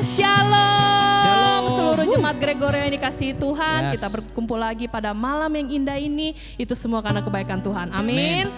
Shalom. Seluruh jemaat Gregoria yang dikasihi Tuhan, kita berkumpul lagi pada malam yang indah ini. Itu semua karena kebaikan Tuhan. Amin.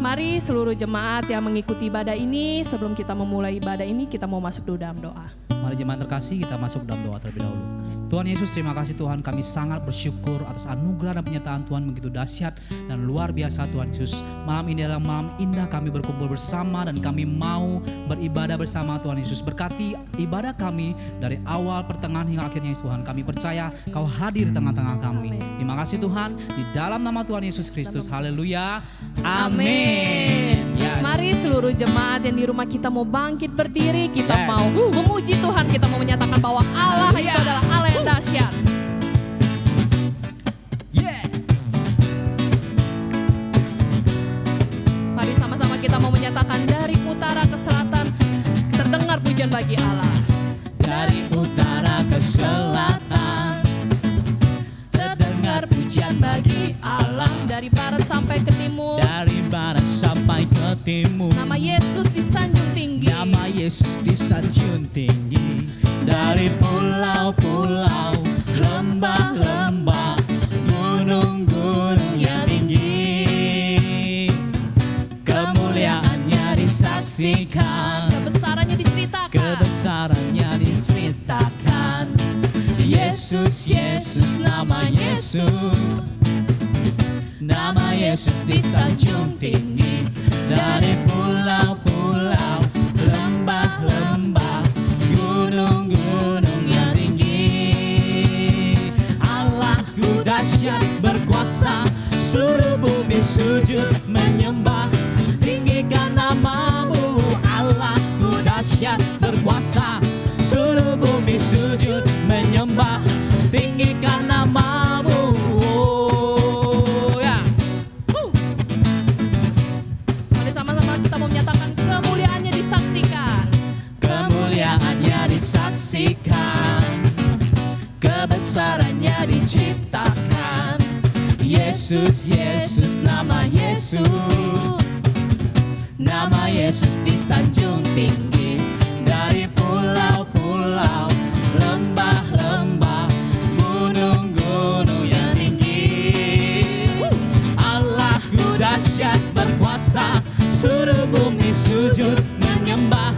Mari seluruh jemaat yang mengikuti ibadah ini, sebelum kita memulai ibadah ini, kita mau masuk dulu dalam doa. Mari jemaat terkasih, kita masuk dalam doa terlebih dahulu. Tuhan Yesus, terima kasih Tuhan, kami sangat bersyukur atas anugerah dan penyertaan Tuhan begitu dahsyat dan luar biasa Tuhan Yesus. Malam ini adalah malam indah, kami berkumpul bersama dan kami mau beribadah bersama Tuhan Yesus. Berkati ibadah kami dari awal, pertengahan hingga akhirnya Tuhan. Kami percaya Kau hadir di tengah-tengah kami. Terima kasih Tuhan, di dalam nama Tuhan Yesus Kristus. Haleluya. Amin. Yes. Mari seluruh jemaat yang di rumah kita mau bangkit berdiri, kita mau memuji Tuhan, kita mau menyatakan bahwa Allah itu adalah Allah yang dahsyat. Mari sama-sama kita mau menyatakan dari utara ke selatan, terdengar pujian bagi Allah. Dari utara ke selatan, terdengar pujian bagi Allah. Dari barat sampai ke timur, dari barat sampai ke timur, nama Yesus disanjung tinggi. Nama Yesus disanjung tinggi. Dari pulau-pulau, lembah-lembah, gunung-gunung yang tinggi, kemuliaannya disaksikan, kebesarannya diceritakan, kebesarannya diceritakan. Yesus, Yesus, nama Yesus, nama Yesus disanjung tinggi. Dari pulau-pulau, lembah-lembah, gunung-gunung yang tinggi, Allahku dahsyat berkuasa, seluruh bumi sujud menyembah, tinggikan namamu. Allahku dahsyat berkuasa, seluruh bumi sujud menyembah, tinggikan namamu. Kemuliaannya disaksikan, kemuliaannya disaksikan, kebesarannya diciptakan. Yesus, Yesus, nama Yesus, nama Yesus disanjung tinggi. Dari pulau-pulau, lembah-lembah, gunung-gunung yang tinggi, Allahku dahsyat berkuasa, seluruh bumi sujud menyembah,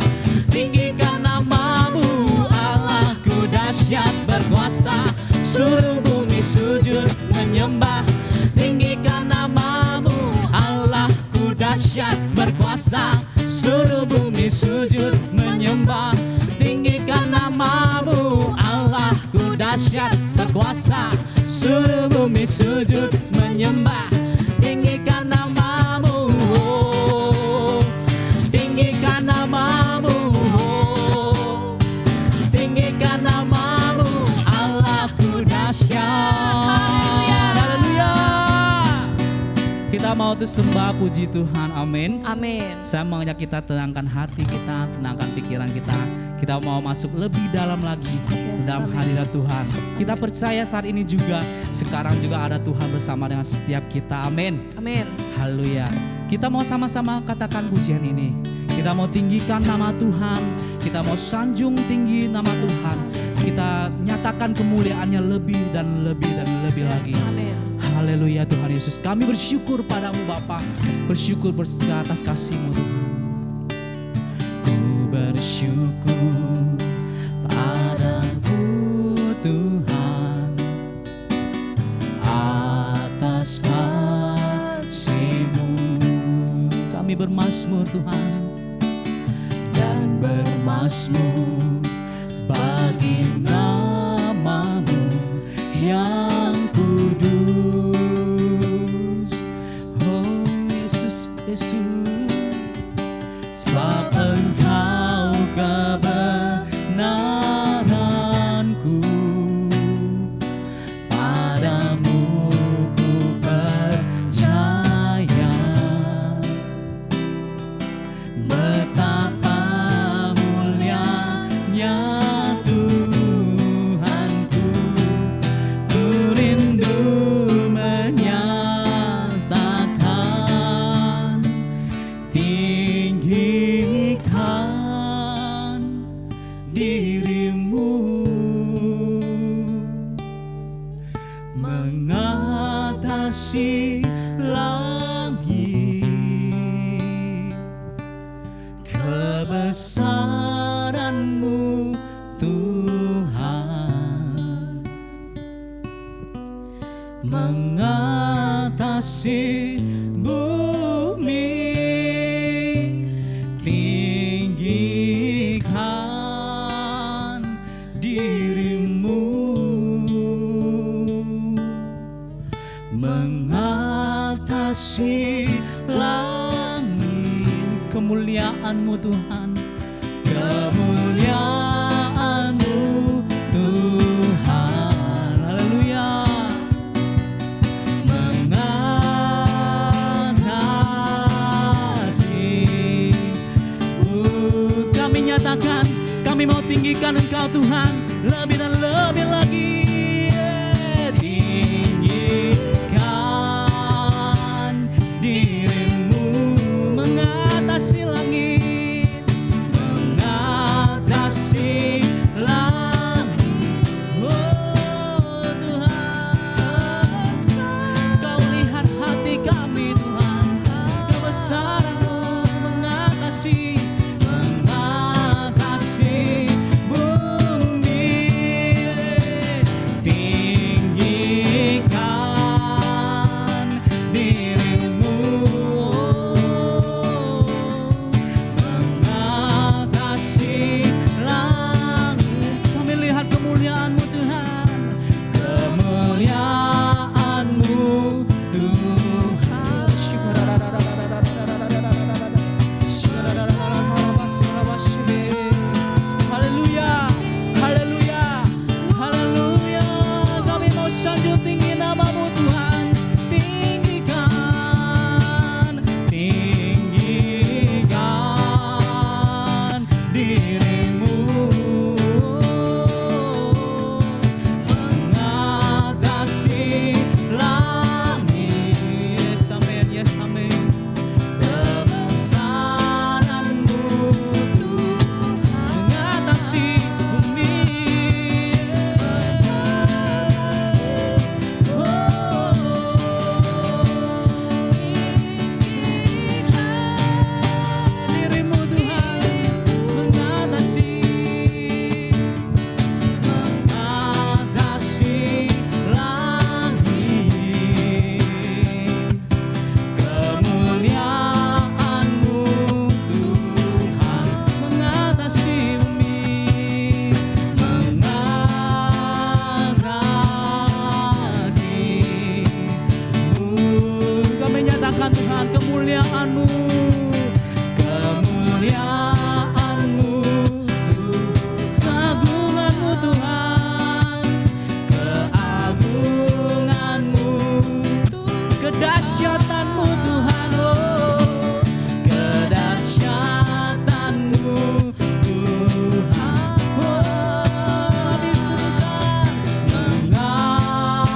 tinggikan namamu. Allahku dahsyat berkuasa, seluruh bumi sujud menyembah, tinggikan namamu. Allahku dahsyat berkuasa, seluruh bumi sujud menyembah, tinggikan namamu. Allahku dahsyat berkuasa, seluruh bumi sujud menyembah, tinggikan namamu. Tinggikan namamu, tinggikan namamu, Allahku dahsyat. Haleluya. Kita mau terus sembah puji Tuhan, amin. Amin. Saya mengajak kita tenangkan hati kita, tenangkan pikiran kita. Kita mau masuk lebih dalam lagi dalam hadirat Tuhan. Kita percaya saat ini juga, sekarang juga ada Tuhan bersama dengan setiap kita, amin. Amin. Haleluya. Kita mau sama-sama katakan pujian ini. Kita mau tinggikan nama Tuhan. Kita mau sanjung tinggi nama Tuhan. Kita nyatakan kemuliaannya lebih dan lebih dan lebih lagi. Amin. Haleluya Tuhan Yesus. Kami bersyukur padamu Bapa. Bersyukur atas kasih-Mu Tuhan. Ku bersyukur padamu Tuhan atas kasih-Mu. Kami bermazmur Tuhan dan bermazmur bagi namamu yang kudus. Oh Yesus, Yesus, sebab Engkau kebenaranku, padamu ku percaya. Betapa mulianya Tuhanku, ku rindu menyatakan kemuliaan-Mu Tuhan, kemuliaan-Mu Tuhan. Haleluya. Kami nyatakan, kami mau tinggikan Engkau Tuhan, lebih dan lebih lagi. Tinggikan diri-Mu mengatasi langit, mengatasi langit. Oh Tuhan, Kau lihat hati kami Tuhan, kebesaran-Mu mengatasi kemuliaan-Mu, kemuliaan-Mu, keagungan-Mu Tuhan, keagungan-Mu, kedahsyatan-Mu Tuhan, oh, kedahsyatan-Mu Tuhan, oh, disuruhkan mengatasi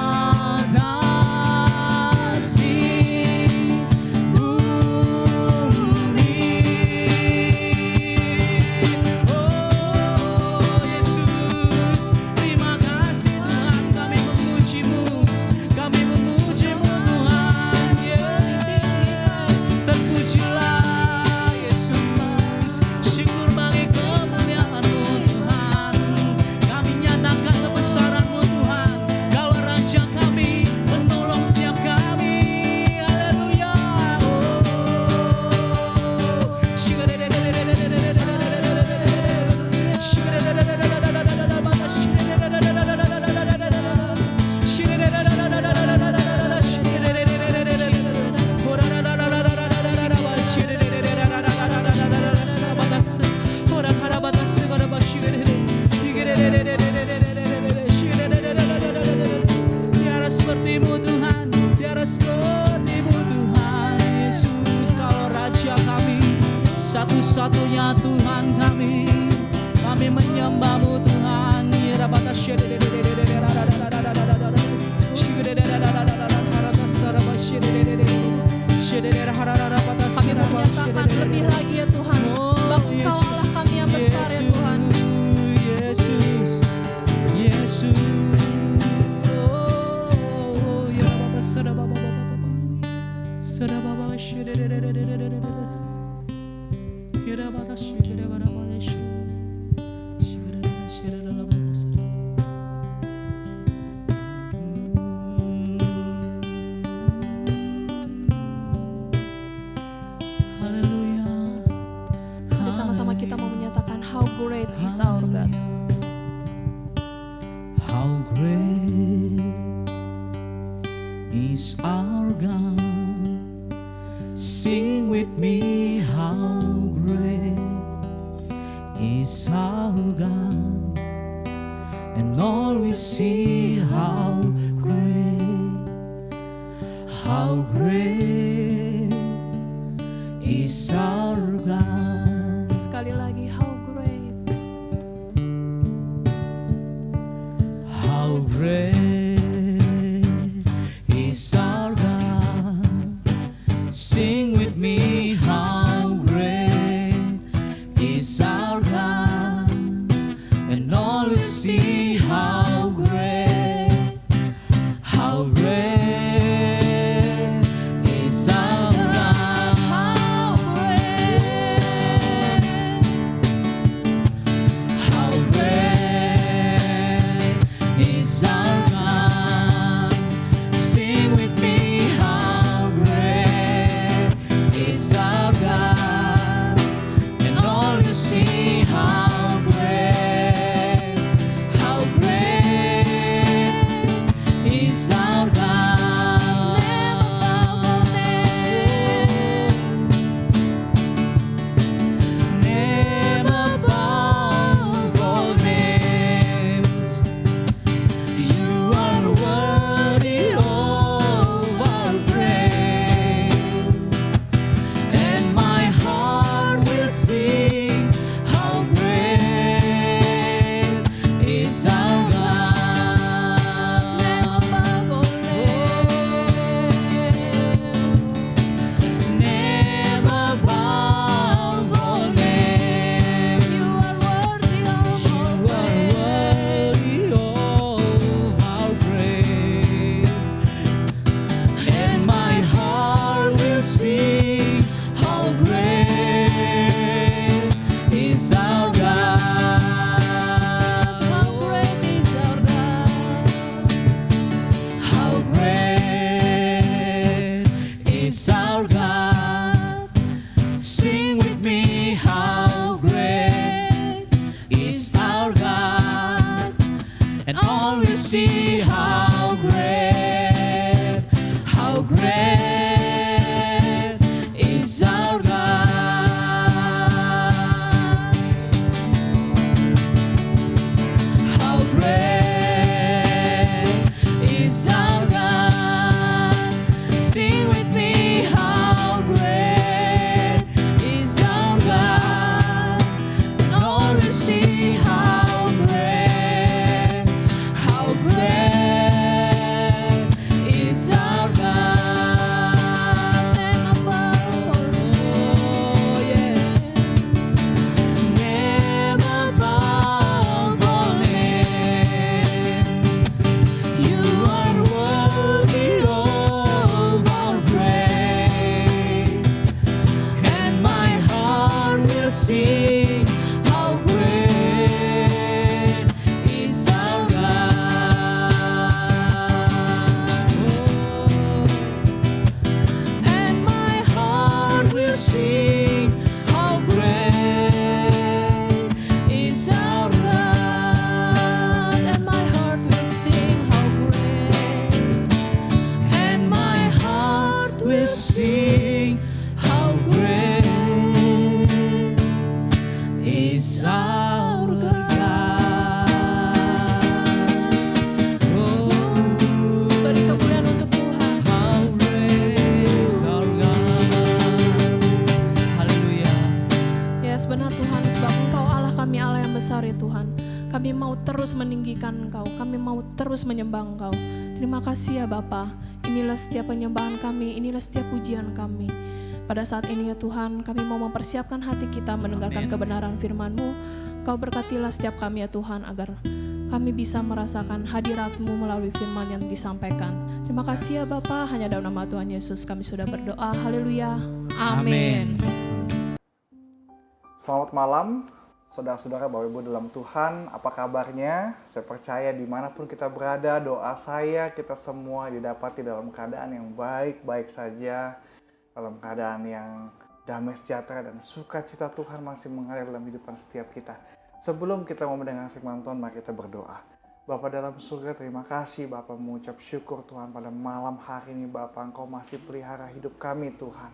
tiada seperti-Mu Tuhan, tiada seperti-Mu Tuhan Yesus. Kau Raja kami, satu-satunya Tuhan kami menyembah-Mu Tuhan. Kami menyatakan lebih lagi ya Tuhan, sebab Engkau-lah kami yang besar ya Tuhan. Yesus, Yesus, oh ya Bapa, sada Bapa, sada Bapa, kira batas, kira gara batas, kira dalam batas. Haleluya. Bersama-sama kita mau menyatakan how great is our God. How great is our God. Sing with me, how is our God, and all we see how great is our God. Sekali lagi, how great. How great is our God. Sing with me, how great is our God. And all we see, how great is our God. How great. How great is our God. Sing with me, how great is our God. And all you see, how great is our God. Name above all names, you are worthy of our praise, and my heart will sing, how great is our God. Name above all names, You are worthy of you all are worthy of our praise, and my heart will sing, how great is our God. How great is our God. How great is our God. Sing with me, how great is our God. And all we see, how great is our God. How great is our God. Sing with me, how great is our God. And all we see, how great is our God. Name above all Oh, yes. Name above all names, you are worthy of our praise, and my heart will sing, how great is our God. And my heart will sing, how great is our God. And my heart will sing, how great. And my heart will sing, how great is our God. Oh, Beri kemuliaan untuk Tuhan. how great is our God. Haleluya. Yes, benar Tuhan, sebab Engkau Allah kami, Allah yang besar ya Tuhan. Kami mau terus meninggikan Engkau, kami mau terus menyembah Engkau. Terima kasih ya Bapa. Inilah setiap penyembahan kami, inilah setiap pujian kami. Pada saat ini ya Tuhan, kami mau mempersiapkan hati kita mendengarkan Amin. kebenaran firman-Mu. Kau berkatilah setiap kami ya Tuhan, agar kami bisa merasakan hadirat-Mu melalui firman yang disampaikan. Terima kasih ya Bapa, hanya dalam nama Tuhan Yesus kami sudah berdoa. Haleluya. Amin. Selamat malam, saudara-saudara, Bapak Ibu dalam Tuhan. Apa kabarnya? Saya percaya dimanapun kita berada, doa saya kita semua didapati dalam keadaan yang baik-baik saja, dalam keadaan yang damai sejahtera dan sukacita Tuhan masih mengalir dalam kehidupan setiap kita. Sebelum kita mau mendengar firman Tuhan, mari kita berdoa. Bapa dalam surga, terima kasih Bapa, mengucap syukur Tuhan pada malam hari ini Bapa, Engkau masih pelihara hidup kami Tuhan.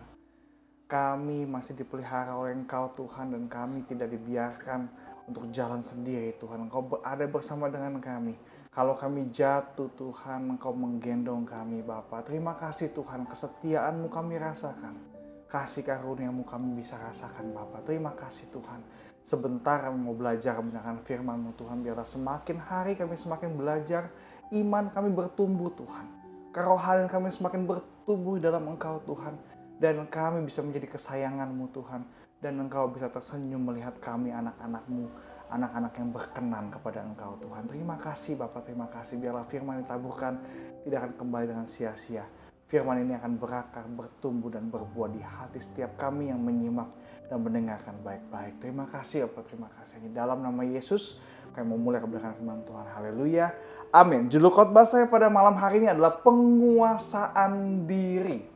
Kami masih dipelihara oleh Engkau Tuhan, dan kami tidak dibiarkan untuk jalan sendiri Tuhan. Engkau ada bersama dengan kami. Kalau kami jatuh Tuhan, Engkau menggendong kami Bapa. Terima kasih Tuhan, kesetiaan-Mu kami rasakan. Kasih karunia-Mu kami bisa rasakan Bapa. Terima kasih Tuhan. Sebentar kami mau belajar mendengarkan firman-Mu Tuhan. Biarlah semakin hari kami semakin belajar, iman kami bertumbuh Tuhan. Kerohanian kami semakin bertumbuh dalam Engkau Tuhan. Dan kami bisa menjadi kesayangan-Mu Tuhan. Dan Engkau bisa tersenyum melihat kami anak-anak-Mu, anak-anak yang berkenan kepada Engkau Tuhan. Terima kasih Bapak, terima kasih. Biarlah firman yang ditaburkan tidak akan kembali dengan sia-sia. Firman ini akan berakar, bertumbuh dan berbuah di hati setiap kami yang menyimak dan mendengarkan baik-baik. Terima kasih Bapak, terima kasih. Dalam nama Yesus kami memulai kebenaran firman Tuhan. Haleluya. Amin. Judul khotbah saya pada malam hari ini adalah penguasaan diri.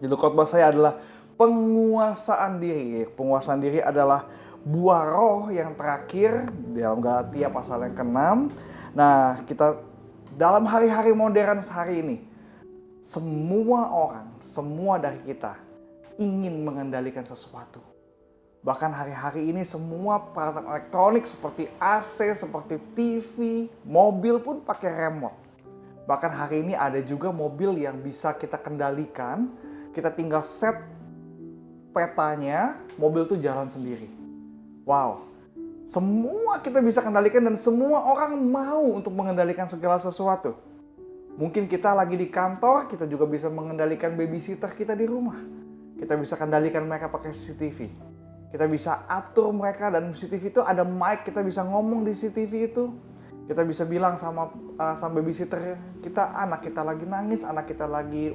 Judul khotbah saya adalah penguasaan diri. Penguasaan diri adalah buah roh yang terakhir dalam Galatia pasal yang ke-6. Nah, kita dalam hari-hari modern sehari ini, semua orang, semua dari kita ingin mengendalikan sesuatu. Bahkan hari-hari ini semua peralatan elektronik seperti AC, seperti TV, mobil pun pakai remote. Bahkan hari ini ada juga mobil yang bisa kita kendalikan. Kita tinggal set petanya, mobil itu jalan sendiri. Wow, semua kita bisa kendalikan dan semua orang mau untuk mengendalikan segala sesuatu. Mungkin kita lagi di kantor, kita juga bisa mengendalikan babysitter kita di rumah. Kita bisa kendalikan mereka pakai CCTV. Kita bisa atur mereka dan CCTV itu ada mic, kita bisa ngomong di CCTV itu. Kita bisa bilang sama babysitter kita, anak kita lagi nangis, anak kita lagi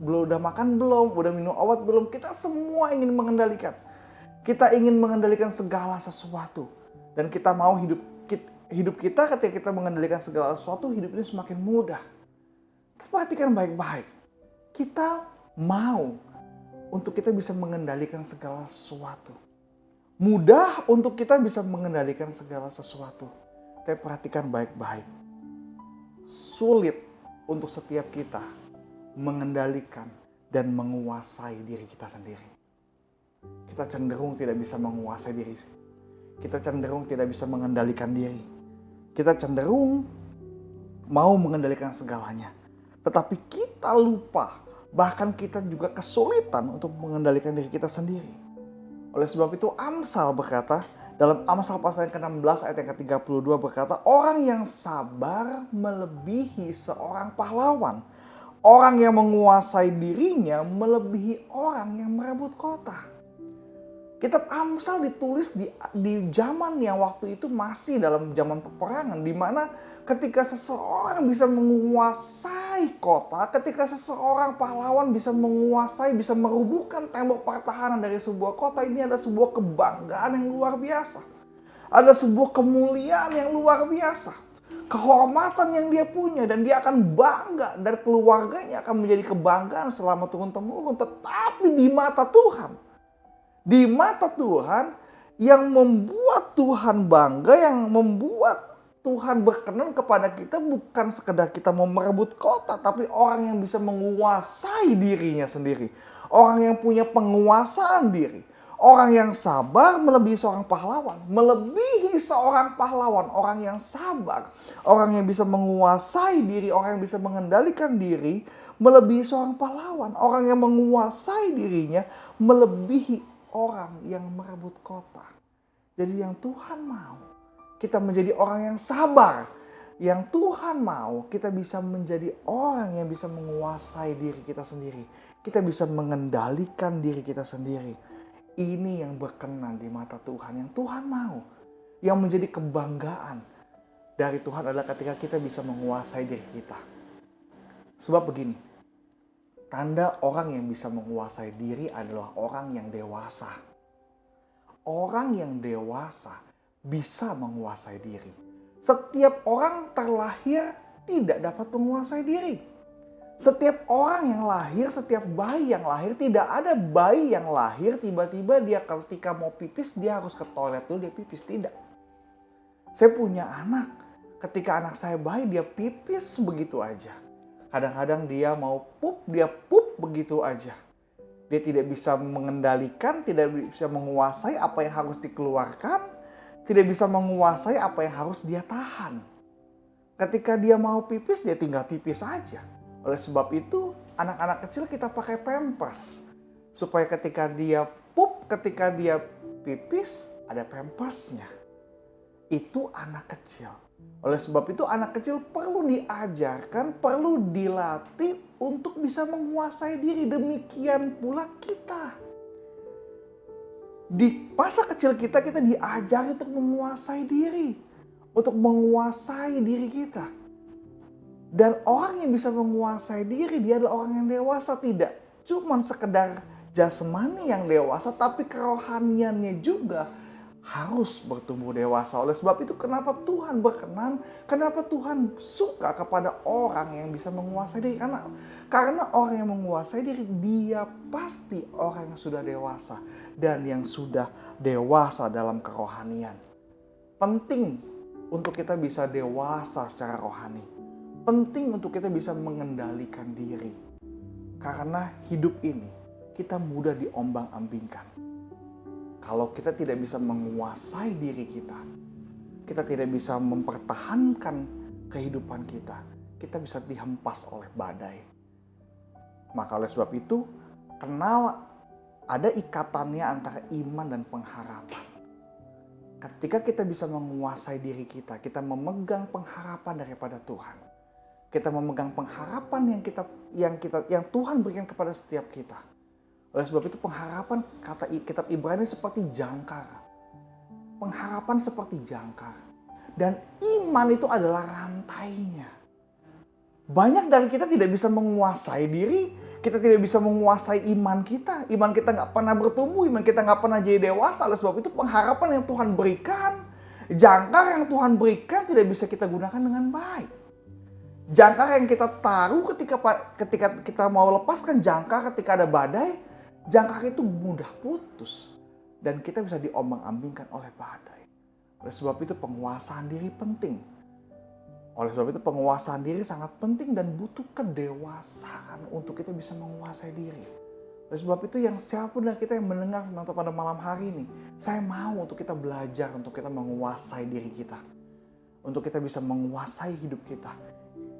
udah makan belum, udah minum obat belum. Kita semua ingin mengendalikan. Kita ingin mengendalikan segala sesuatu. Dan kita mau hidup kita ketika kita mengendalikan segala sesuatu, hidup ini semakin mudah. Perhatikan baik-baik. Kita mau untuk kita bisa mengendalikan segala sesuatu. Mudah untuk kita bisa mengendalikan segala sesuatu. Tapi perhatikan baik-baik. Sulit untuk setiap kita mengendalikan dan menguasai diri kita sendiri. Kita cenderung tidak bisa menguasai diri. Kita cenderung tidak bisa mengendalikan diri. Kita cenderung mau mengendalikan segalanya. Tetapi kita lupa, bahkan kita juga kesulitan untuk mengendalikan diri kita sendiri. Oleh sebab itu Amsal berkata, dalam Amsal pasal yang ke-16 ayat yang ke-32 berkata, orang yang sabar melebihi seorang pahlawan. Orang yang menguasai dirinya melebihi orang yang merebut kota. Kitab Amsal ditulis di zaman yang waktu itu masih dalam zaman peperangan, di mana ketika seseorang bisa menguasai kota, ketika seseorang pahlawan bisa menguasai, bisa merubuhkan tembok pertahanan dari sebuah kota, ini ada sebuah kebanggaan yang luar biasa. Ada sebuah kemuliaan yang luar biasa. Kehormatan yang dia punya dan dia akan bangga dan keluarganya akan menjadi kebanggaan selama turun-temurun. Tetapi di mata Tuhan yang membuat Tuhan bangga, yang membuat Tuhan berkenan kepada kita bukan sekedar kita mau merebut kota, tapi orang yang bisa menguasai dirinya sendiri. Orang yang punya penguasaan diri. Orang yang sabar melebihi seorang pahlawan. Melebihi seorang pahlawan. Orang yang sabar. Orang yang bisa menguasai diri. Orang yang bisa mengendalikan diri. Melebihi seorang pahlawan. Orang yang menguasai dirinya. Melebihi orang yang merebut kota. Jadi yang Tuhan mau. Kita menjadi orang yang sabar. Yang Tuhan mau. Kita bisa menjadi orang yang bisa menguasai diri kita sendiri. Kita bisa mengendalikan diri kita sendiri. Ini yang berkenan di mata Tuhan, yang Tuhan mau. Yang menjadi kebanggaan dari Tuhan adalah ketika kita bisa menguasai diri kita. Sebab begini, tanda orang yang bisa menguasai diri adalah orang yang dewasa. Orang yang dewasa bisa menguasai diri. Setiap orang terlahir tidak dapat menguasai diri. Setiap orang yang lahir, setiap bayi yang lahir, tidak ada bayi yang lahir tiba-tiba dia ketika mau pipis dia harus ke toilet dulu dia pipis, tidak. Saya punya anak, ketika anak saya bayi dia pipis begitu aja. Kadang-kadang dia mau dia pup begitu aja. Dia tidak bisa mengendalikan, tidak bisa menguasai apa yang harus dikeluarkan. tidak bisa menguasai apa yang harus dia tahan. Ketika dia mau pipis, dia tinggal pipis saja. Oleh sebab itu, anak-anak kecil kita pakai pampers. Supaya ketika dia pup, ketika dia pipis, ada pampersnya. Itu anak kecil. Oleh sebab itu anak kecil perlu diajarkan, perlu dilatih untuk bisa menguasai diri. Demikian pula kita. Di masa kecil kita diajar untuk menguasai diri. Untuk menguasai diri kita. Dan orang yang bisa menguasai diri, dia adalah orang yang dewasa. Tidak cuma sekedar jasmani yang dewasa, tapi kerohaniannya juga harus bertumbuh dewasa. Oleh sebab itu kenapa Tuhan berkenan, kenapa Tuhan suka kepada orang yang bisa menguasai diri. Karena orang yang menguasai diri, dia pasti orang yang sudah dewasa. Dan yang sudah dewasa dalam kerohanian. Penting untuk kita bisa dewasa secara rohani. Penting untuk kita bisa mengendalikan diri. Karena hidup ini kita mudah diombang-ambingkan. Kalau kita tidak bisa menguasai diri kita, kita tidak bisa mempertahankan kehidupan kita bisa dihempas oleh badai. Maka oleh sebab itu, kenal ada ikatannya antara iman dan pengharapan. Ketika kita bisa menguasai diri kita memegang pengharapan daripada Tuhan. Kita memegang pengharapan yang Tuhan berikan kepada setiap kita. Oleh sebab itu pengharapan, kata kitab Ibrani, seperti jangkar. Pengharapan seperti jangkar. Dan iman itu adalah rantainya. Banyak dari kita tidak bisa menguasai diri. Kita tidak bisa menguasai iman kita. Iman kita nggak pernah bertumbuh. Iman kita nggak pernah jadi dewasa. Oleh sebab itu pengharapan yang Tuhan berikan, jangkar yang Tuhan berikan tidak bisa kita gunakan dengan baik. Jangkar yang kita taruh ketika kita mau lepaskan jangkar ketika ada badai, jangkar itu mudah putus dan kita bisa diombang-ambingkan oleh badai. Oleh sebab itu penguasaan diri penting. Oleh sebab itu penguasaan diri sangat penting dan butuh kedewasaan untuk kita bisa menguasai diri. Oleh sebab itu siapapun dari kita yang mendengar pada malam hari ini, saya mau untuk kita belajar untuk kita menguasai diri kita. Untuk kita bisa menguasai hidup kita.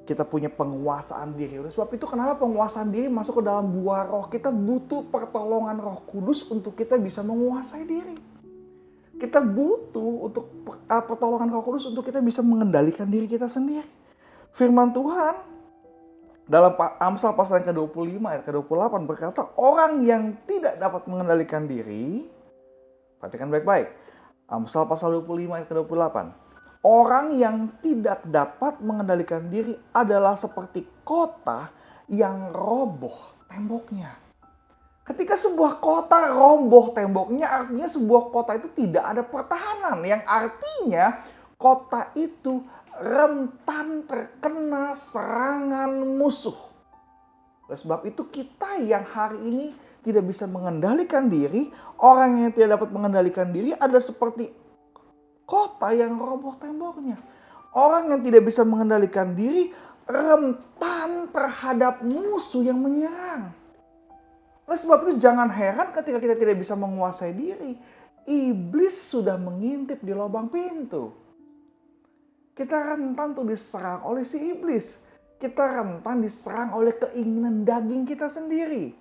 Kita punya penguasaan diri. Oleh sebab itu kenapa penguasaan diri masuk ke dalam buah roh. Kita butuh pertolongan Roh Kudus untuk kita bisa menguasai diri. Kita butuh untuk pertolongan Roh Kudus untuk kita bisa mengendalikan diri kita sendiri. Firman Tuhan dalam Amsal pasal yang ke-25 ayat ke-28 berkata, orang yang tidak dapat mengendalikan diri, perhatikan baik-baik. Amsal pasal 25 ayat ke-28. Orang yang tidak dapat mengendalikan diri adalah seperti kota yang roboh temboknya. Ketika sebuah kota roboh temboknya, artinya sebuah kota itu tidak ada pertahanan. Yang artinya kota itu rentan terkena serangan musuh. Oleh sebab itu kita yang hari ini tidak bisa mengendalikan diri, orang yang tidak dapat mengendalikan diri adalah seperti kota yang roboh temboknya. Orang yang tidak bisa mengendalikan diri rentan terhadap musuh yang menyerang. Oleh sebab itu jangan heran ketika kita tidak bisa menguasai diri. Iblis sudah mengintip di lubang pintu. Kita rentan tuh diserang oleh si iblis. Kita rentan diserang oleh keinginan daging kita sendiri.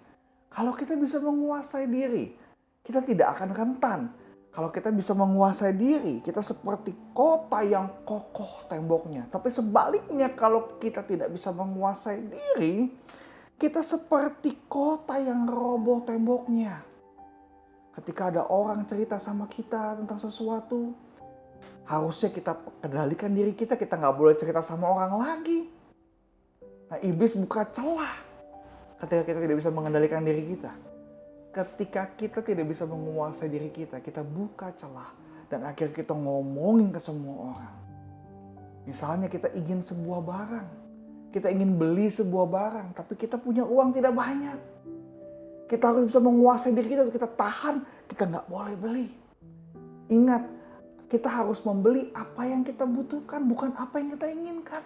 Kalau kita bisa menguasai diri, kita tidak akan rentan. Kalau kita bisa menguasai diri, kita seperti kota yang kokoh temboknya. Tapi sebaliknya kalau kita tidak bisa menguasai diri, kita seperti kota yang roboh temboknya. Ketika ada orang cerita sama kita tentang sesuatu, harusnya kita kendalikan diri kita nggak boleh cerita sama orang lagi. Nah, iblis buka celah ketika kita tidak bisa mengendalikan diri kita. Ketika kita tidak bisa menguasai diri kita buka celah dan akhirnya kita ngomongin ke semua orang. Misalnya kita ingin sebuah barang, kita ingin beli sebuah barang, tapi kita punya uang tidak banyak. Kita harus bisa menguasai diri kita, kita tahan, kita nggak boleh beli. Ingat, kita harus membeli apa yang kita butuhkan, bukan apa yang kita inginkan.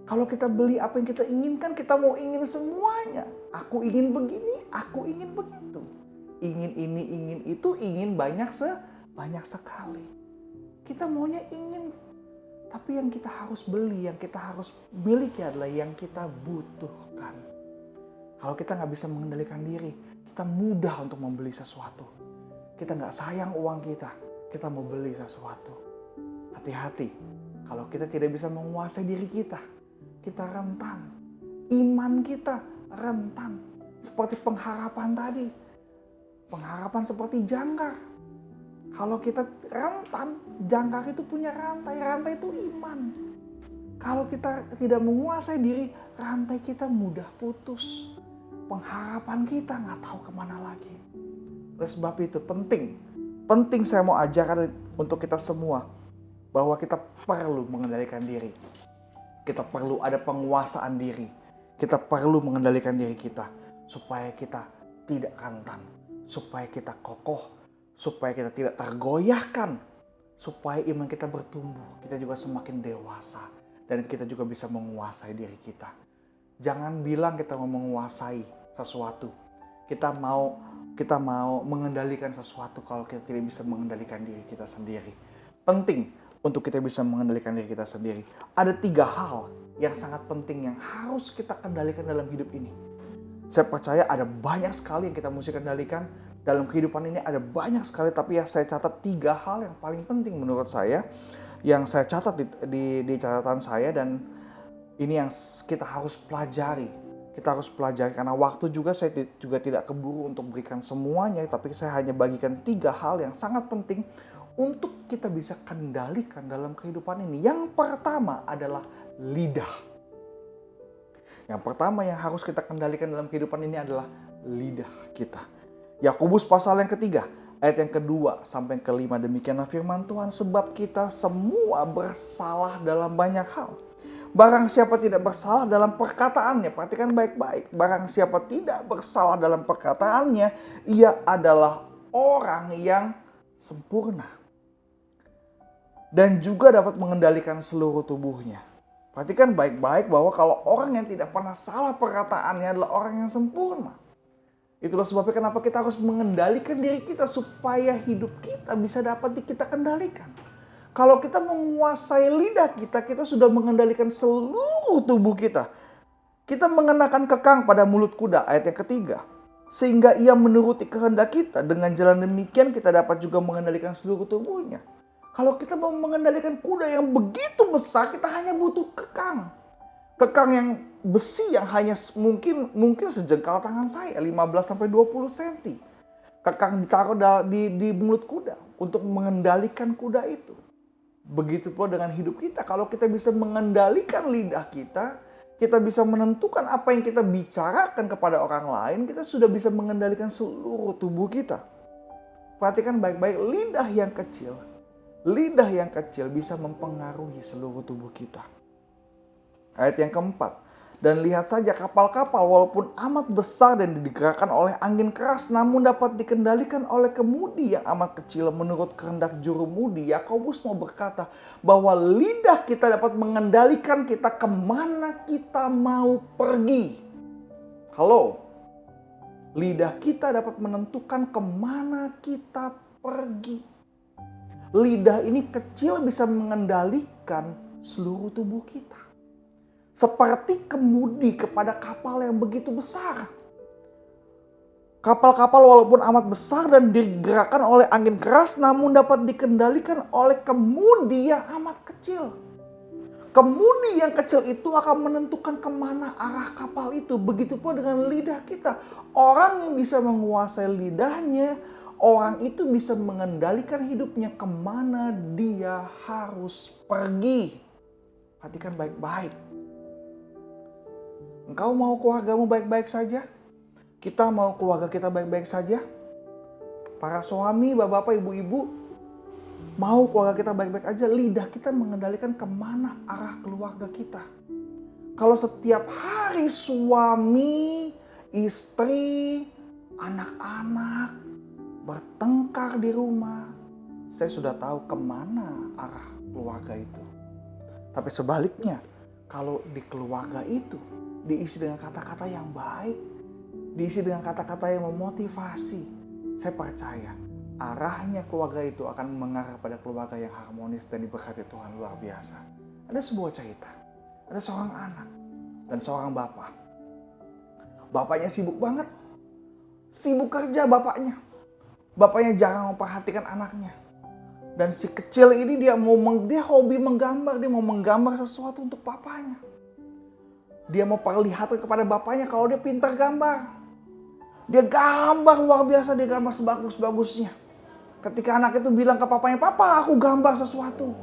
Kalau kita beli apa yang kita inginkan, kita mau ingin semuanya. Aku ingin begini, aku ingin begitu. Ingin ini, ingin itu, ingin banyak sekali. Kita maunya ingin, tapi yang kita harus beli, yang kita harus miliki adalah yang kita butuhkan. Kalau kita nggak bisa mengendalikan diri, kita mudah untuk membeli sesuatu. Kita nggak sayang uang kita mau beli sesuatu. Hati-hati, kalau kita tidak bisa menguasai diri kita rentan. Iman kita rentan. Seperti pengharapan tadi. Pengharapan seperti jangkar. Kalau kita rentan, jangkar itu punya rantai. Rantai itu iman. Kalau kita tidak menguasai diri, rantai kita mudah putus. Pengharapan kita nggak tahu kemana lagi. Oleh sebab itu penting saya mau ajarkan untuk kita semua bahwa kita perlu mengendalikan diri. Kita perlu ada penguasaan diri. Kita perlu mengendalikan diri kita supaya kita tidak rentan, supaya kita kokoh, supaya kita tidak tergoyahkan, supaya iman kita bertumbuh, kita juga semakin dewasa dan kita juga bisa menguasai diri kita. Jangan bilang kita mau menguasai sesuatu. Kita mau mengendalikan sesuatu kalau kita tidak bisa mengendalikan diri kita sendiri. Penting untuk kita bisa mengendalikan diri kita sendiri. Ada 3 hal yang sangat penting yang harus kita kendalikan dalam hidup ini. Saya percaya ada banyak sekali yang kita mesti kendalikan dalam kehidupan ini, ada banyak sekali, tapi ya saya catat 3 hal yang paling penting menurut saya, yang saya catat di catatan saya, dan ini yang kita harus pelajari. Kita harus pelajari karena waktu juga saya juga tidak keburu untuk berikan semuanya, tapi saya hanya bagikan 3 hal yang sangat penting untuk kita bisa kendalikan dalam kehidupan ini. Yang pertama adalah lidah. Yang pertama yang harus kita kendalikan dalam kehidupan ini adalah lidah kita. Yakobus pasal yang ketiga, ayat yang kedua sampai yang kelima, demikianlah firman Tuhan, sebab kita semua bersalah dalam banyak hal. Barang siapa tidak bersalah dalam perkataannya, perhatikan baik-baik. Barang siapa tidak bersalah dalam perkataannya, ia adalah orang yang sempurna. Dan juga dapat mengendalikan seluruh tubuhnya. Perhatikan baik-baik bahwa kalau orang yang tidak pernah salah perkataannya adalah orang yang sempurna. Itulah sebabnya kenapa kita harus mengendalikan diri kita supaya hidup kita bisa dapat kita kendalikan. Kalau kita menguasai lidah kita, kita sudah mengendalikan seluruh tubuh kita. Kita mengenakan kekang pada mulut kuda, ayat yang ketiga. Sehingga ia menuruti kehendak kita. Dengan jalan demikian kita dapat juga mengendalikan seluruh tubuhnya. Kalau kita mau mengendalikan kuda yang begitu besar, kita hanya butuh kekang. Kekang yang besi yang hanya mungkin sejengkal tangan saya, 15-20 cm. Kekang ditaruh di mulut kuda untuk mengendalikan kuda itu. Begitu pula dengan hidup kita. Kalau kita bisa mengendalikan lidah kita, kita bisa menentukan apa yang kita bicarakan kepada orang lain, kita sudah bisa mengendalikan seluruh tubuh kita. Perhatikan baik-baik, lidah yang kecil bisa mempengaruhi seluruh tubuh kita. Ayat yang keempat, dan lihat saja kapal-kapal walaupun amat besar dan digerakkan oleh angin keras, namun dapat dikendalikan oleh kemudi yang amat kecil menurut kehendak jurumudi. Yakobus mau berkata bahwa lidah kita dapat mengendalikan kita kemana kita mau pergi. Halo, lidah kita dapat menentukan kemana kita pergi. Lidah ini kecil bisa mengendalikan seluruh tubuh kita. Seperti kemudi kepada kapal yang begitu besar. Kapal-kapal walaupun amat besar dan digerakkan oleh angin keras, namun dapat dikendalikan oleh kemudi yang amat kecil. Kemudi yang kecil itu akan menentukan kemana arah kapal itu. Begitu pun dengan lidah kita. Orang yang bisa menguasai lidahnya, orang itu bisa mengendalikan hidupnya kemana dia harus pergi. Perhatikan baik-baik. Engkau mau keluargamu baik-baik saja? Kita mau keluarga kita baik-baik saja? Para suami, bapak-bapak, ibu-ibu, mau keluarga kita baik-baik aja? Lidah kita mengendalikan kemana arah keluarga kita. Kalau setiap hari suami, istri, anak-anak bertengkar di rumah, saya sudah tahu kemana arah keluarga itu. Tapi sebaliknya, kalau di keluarga itu diisi dengan kata-kata yang baik, diisi dengan kata-kata yang memotivasi, saya percaya arahnya keluarga itu akan mengarah pada keluarga yang harmonis dan diberkati Tuhan luar biasa. Ada sebuah cerita, ada seorang anak dan seorang bapak. Bapaknya sibuk banget, sibuk kerja bapaknya. Bapaknya jarang memperhatikan anaknya. Dan si kecil ini dia hobi menggambar, dia mau menggambar sesuatu untuk bapaknya. Dia mau perlihatkan kepada bapaknya kalau dia pintar gambar. Dia gambar luar biasa, dia gambar sebagus-bagusnya. Ketika anak itu bilang ke papanya, "Papa, aku gambar sesuatu."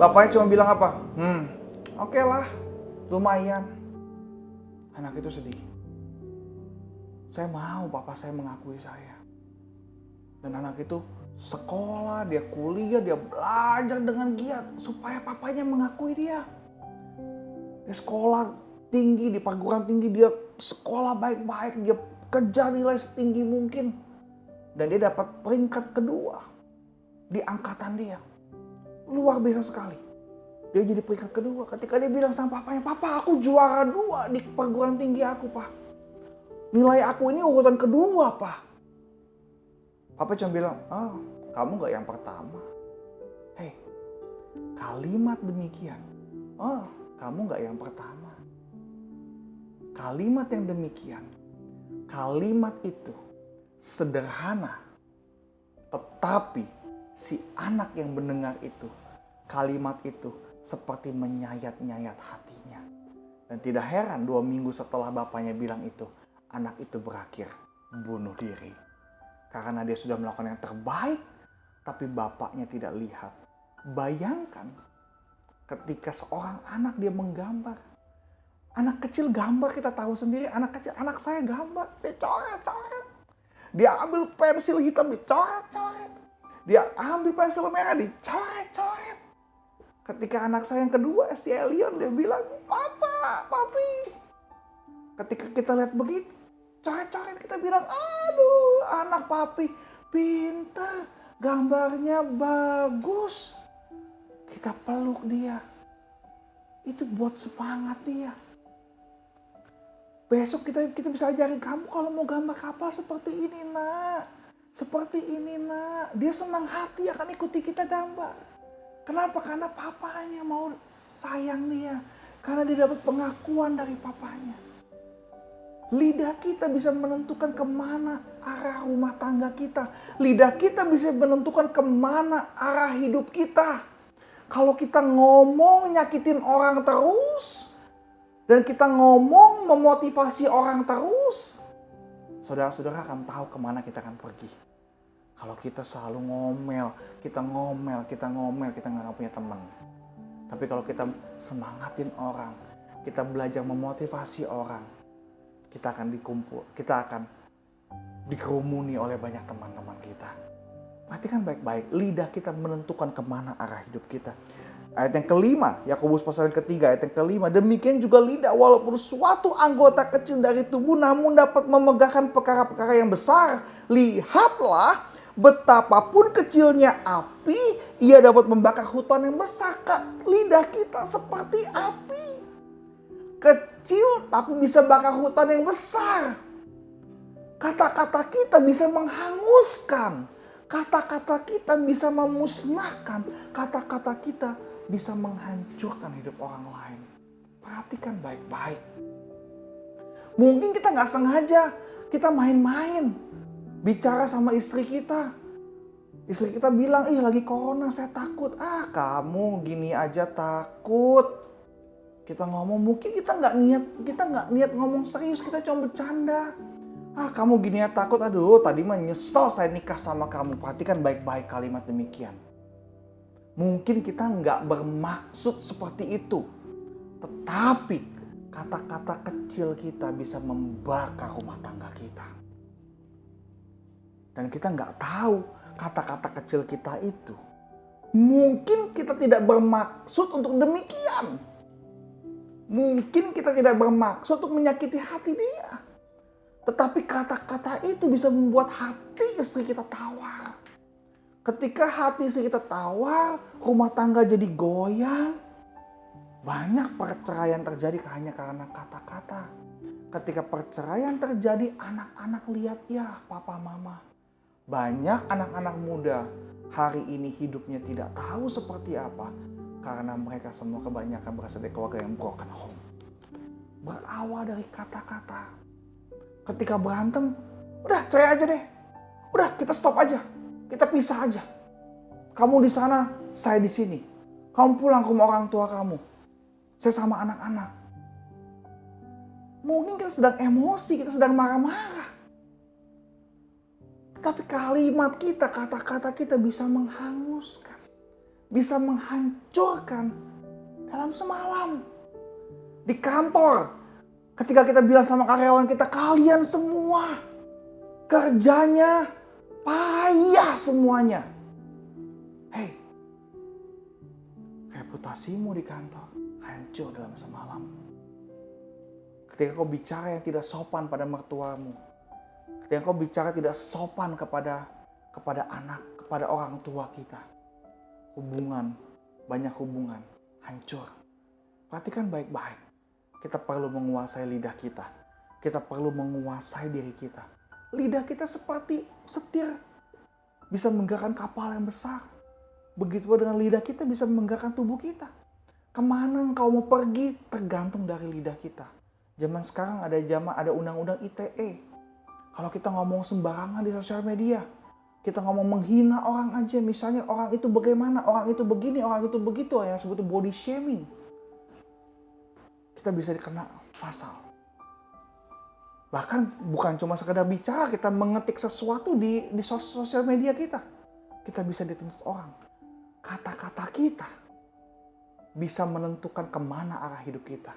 Bapaknya cuma bilang apa? Oke lah, lumayan. Anak itu sedih. Saya mau papa saya mengakui saya. Dan anak itu sekolah, dia kuliah, dia belajar dengan giat supaya papanya mengakui dia. Dia sekolah tinggi, di perguruan tinggi, dia sekolah baik-baik, dia kejar nilai setinggi mungkin. Dan dia dapat peringkat kedua di angkatan dia. Luar biasa sekali. Dia jadi peringkat kedua. Ketika dia bilang sama papanya, "Papa, aku juara 2 di perguruan tinggi aku, Pak. Nilai aku ini urutan kedua, Pak." Papa cuma bilang, "Oh, kamu gak yang pertama." Hei, kalimat demikian. "Oh, kamu gak yang pertama." Kalimat yang demikian, kalimat itu sederhana. Tetapi si anak yang mendengar itu, kalimat itu seperti menyayat-nyayat hatinya. Dan tidak heran 2 minggu setelah bapaknya bilang itu, anak itu berakhir bunuh diri. Karena dia sudah melakukan yang terbaik, tapi bapaknya tidak lihat. Bayangkan ketika seorang anak dia menggambar. Anak kecil gambar, kita tahu sendiri, anak kecil, anak saya gambar, dia coret-coret. Dia ambil pensil hitam, dicoret-coret. Dia ambil pensil merah, dicoret-coret. Ketika anak saya yang kedua, si Elion, dia bilang, "Papa, Papi." Ketika kita lihat begitu, coret-coret, kita bilang, "Aduh, anak Papi pintar, gambarnya bagus." Kita peluk dia. Itu buat semangat dia. Besok kita bisa ajarin, "Kamu kalau mau gambar kapal seperti ini, Nak. Seperti ini, Nak." Dia senang hati akan ikuti kita gambar. Kenapa? Karena papanya mau sayang dia. Karena dia dapat pengakuan dari papanya. Lidah kita bisa menentukan kemana arah rumah tangga kita. Lidah kita bisa menentukan kemana arah hidup kita. Kalau kita ngomong nyakitin orang terus, dan kita ngomong memotivasi orang terus, saudara-saudara akan tahu kemana kita akan pergi. Kalau kita selalu ngomel, kita nggak punya teman. Tapi kalau kita semangatin orang, kita belajar memotivasi orang, kita akan dikerumuni oleh banyak teman-teman kita. Perhatikan baik-baik, lidah kita menentukan kemana arah hidup kita. Ayat yang kelima, Yakobus pasal yang ketiga, ayat yang kelima. "Demikian juga lidah, walaupun suatu anggota kecil dari tubuh, namun dapat memegahkan perkara-perkara yang besar. Lihatlah, betapapun kecilnya api, ia dapat membakar hutan yang besar." Lidah kita seperti api. Kecil tapi bisa bakar hutan yang besar. Kata-kata kita bisa menghanguskan. Kata-kata kita bisa memusnahkan. Kata-kata kita bisa menghancurkan hidup orang lain. Perhatikan baik-baik. Mungkin kita nggak sengaja, kita main-main. Bicara sama istri kita. Istri kita bilang, "Ih, lagi corona, saya takut." "Ah, kamu gini aja takut." Kita ngomong, mungkin kita nggak niat ngomong serius, kita cuma bercanda. "Ah, kamu gini ya takut, aduh tadi mah nyesel saya nikah sama kamu." Perhatikan baik-baik kalimat demikian. Mungkin kita nggak bermaksud seperti itu. Tetapi kata-kata kecil kita bisa membakar rumah tangga kita. Dan kita nggak tahu kata-kata kecil kita itu. Mungkin kita tidak bermaksud untuk demikian. Mungkin kita tidak bermaksud untuk menyakiti hati dia. Tetapi kata-kata itu bisa membuat hati istri kita tawar. Ketika hati istri kita tawar, rumah tangga jadi goyang. Banyak perceraian terjadi hanya karena kata-kata. Ketika perceraian terjadi, anak-anak lihat, ya papa mama Banyak anak-anak muda hari ini hidupnya tidak tahu seperti apa karena mereka semua kebanyakan berasal dari keluarga yang broken home. Berawal dari kata-kata. Ketika berantem, udah cerai aja deh. Udah kita stop aja. Kita pisah aja. Kamu di sana, saya di sini. Kamu pulang ke rumah orang tua kamu. Saya sama anak-anak. Mungkin kita sedang emosi, kita sedang marah-marah. Tapi kalimat kita, kata-kata kita bisa menghanguskan. Bisa menghancurkan dalam semalam. Di kantor, ketika kita bilang sama karyawan kita, kalian semua kerjanya payah semuanya. Hei, reputasimu di kantor hancur dalam semalam. Ketika kau bicara yang tidak sopan pada mertuamu, ketika kau bicara tidak sopan kepada anak, kepada orang tua kita, banyak hubungan hancur. Perhatikan baik-baik. Kita perlu menguasai lidah kita. Kita perlu menguasai diri kita. Lidah kita seperti setir. Bisa menggerakkan kapal yang besar. Begitu pula dengan lidah kita bisa menggerakkan tubuh kita. Kemana engkau mau pergi tergantung dari lidah kita. Zaman sekarang ada undang-undang ITE. Kalau kita ngomong sembarangan di sosial media. Kita ngomong menghina orang aja. Misalnya orang itu bagaimana, orang itu begini, orang itu begitu. Yang sebutnya body shaming. Kita bisa dikena pasal. Bahkan bukan cuma sekedar bicara, kita mengetik sesuatu di sosial media kita. Kita bisa dituntut orang. Kata-kata kita bisa menentukan kemana arah hidup kita.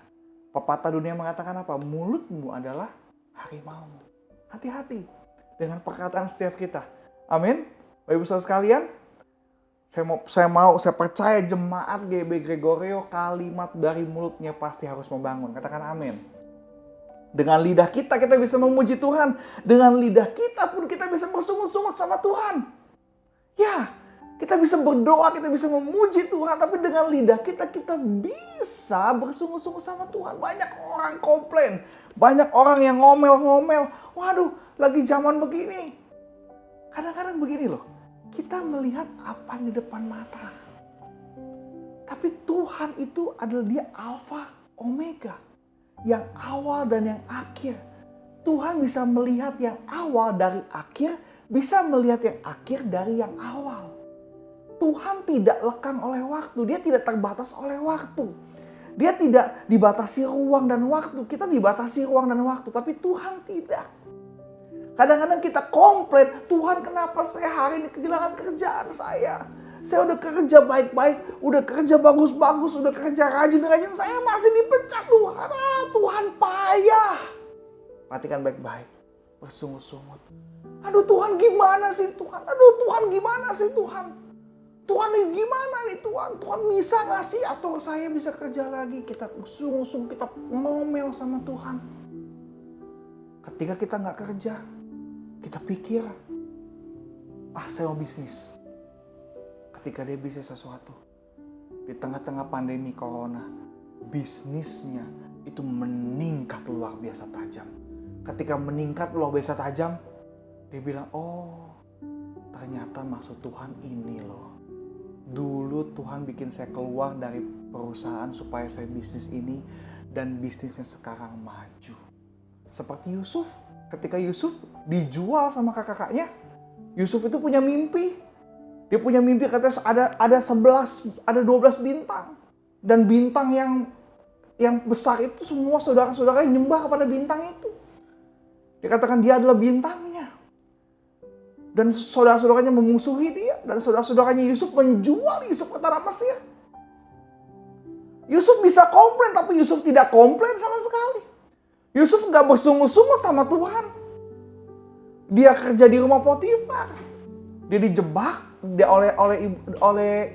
Pepatah dunia mengatakan apa? Mulutmu adalah harimaumu. Hati-hati dengan perkataan setiap kita. Amin. Bapak Ibu Saudara sekalian, saya percaya jemaat GB Gregorio kalimat dari mulutnya pasti harus membangun. Katakan amin. Dengan lidah kita bisa memuji Tuhan. Dengan lidah kita pun kita bisa bersungut-sungut sama Tuhan. Ya, kita bisa berdoa, kita bisa memuji Tuhan. Tapi dengan lidah kita bisa bersungut-sungut sama Tuhan. Banyak orang komplain. Banyak orang yang ngomel-ngomel. Waduh, lagi zaman begini. Kadang-kadang begini loh. Kita melihat apa di depan mata. Tapi Tuhan itu adalah dia Alfa Omega. Yang awal dan yang akhir. Tuhan bisa melihat yang awal dari akhir. Bisa melihat yang akhir dari yang awal. Tuhan tidak lekang oleh waktu. Dia tidak terbatas oleh waktu. Dia tidak dibatasi ruang dan waktu. Kita dibatasi ruang dan waktu. Tapi Tuhan tidak. Kadang-kadang kita komplain, Tuhan kenapa saya hari ini kehilangan kerjaan saya? Saya udah kerja baik-baik, udah kerja bagus-bagus, udah kerja rajin-rajin, saya masih dipecat Tuhan. Tuhan payah. Perhatikan baik-baik, bersungut-sungut. Aduh Tuhan gimana sih Tuhan? Aduh Tuhan gimana sih Tuhan? Tuhan ini gimana nih Tuhan? Tuhan bisa gak sih atau saya bisa kerja lagi? Kita bersungut-sungut, kita ngomel sama Tuhan. Ketika kita gak kerja, kita pikir, saya mau bisnis. Ketika dia bisnis sesuatu, di tengah-tengah pandemi corona, bisnisnya itu meningkat luar biasa tajam. Ketika meningkat luar biasa tajam, dia bilang, oh ternyata maksud Tuhan ini loh. Dulu Tuhan bikin saya keluar dari perusahaan supaya saya bisnis ini, dan bisnisnya sekarang maju. Seperti Yusuf. Ketika Yusuf dijual sama kakak-kakaknya, Yusuf itu punya mimpi. Dia punya mimpi katanya ada 12 bintang. Dan bintang yang besar itu semua saudara-saudaranya nyembah kepada bintang itu. Dikatakan dia adalah bintangnya. Dan saudara-saudaranya memusuhi dia. Dan saudara-saudaranya Yusuf menjual Yusuf ke tanah Mesir. Yusuf bisa komplain, tapi Yusuf tidak komplain sama sekali. Yusuf gak bersungut-sungut sama Tuhan. Dia kerja di rumah Potifar. Dia dijebak oleh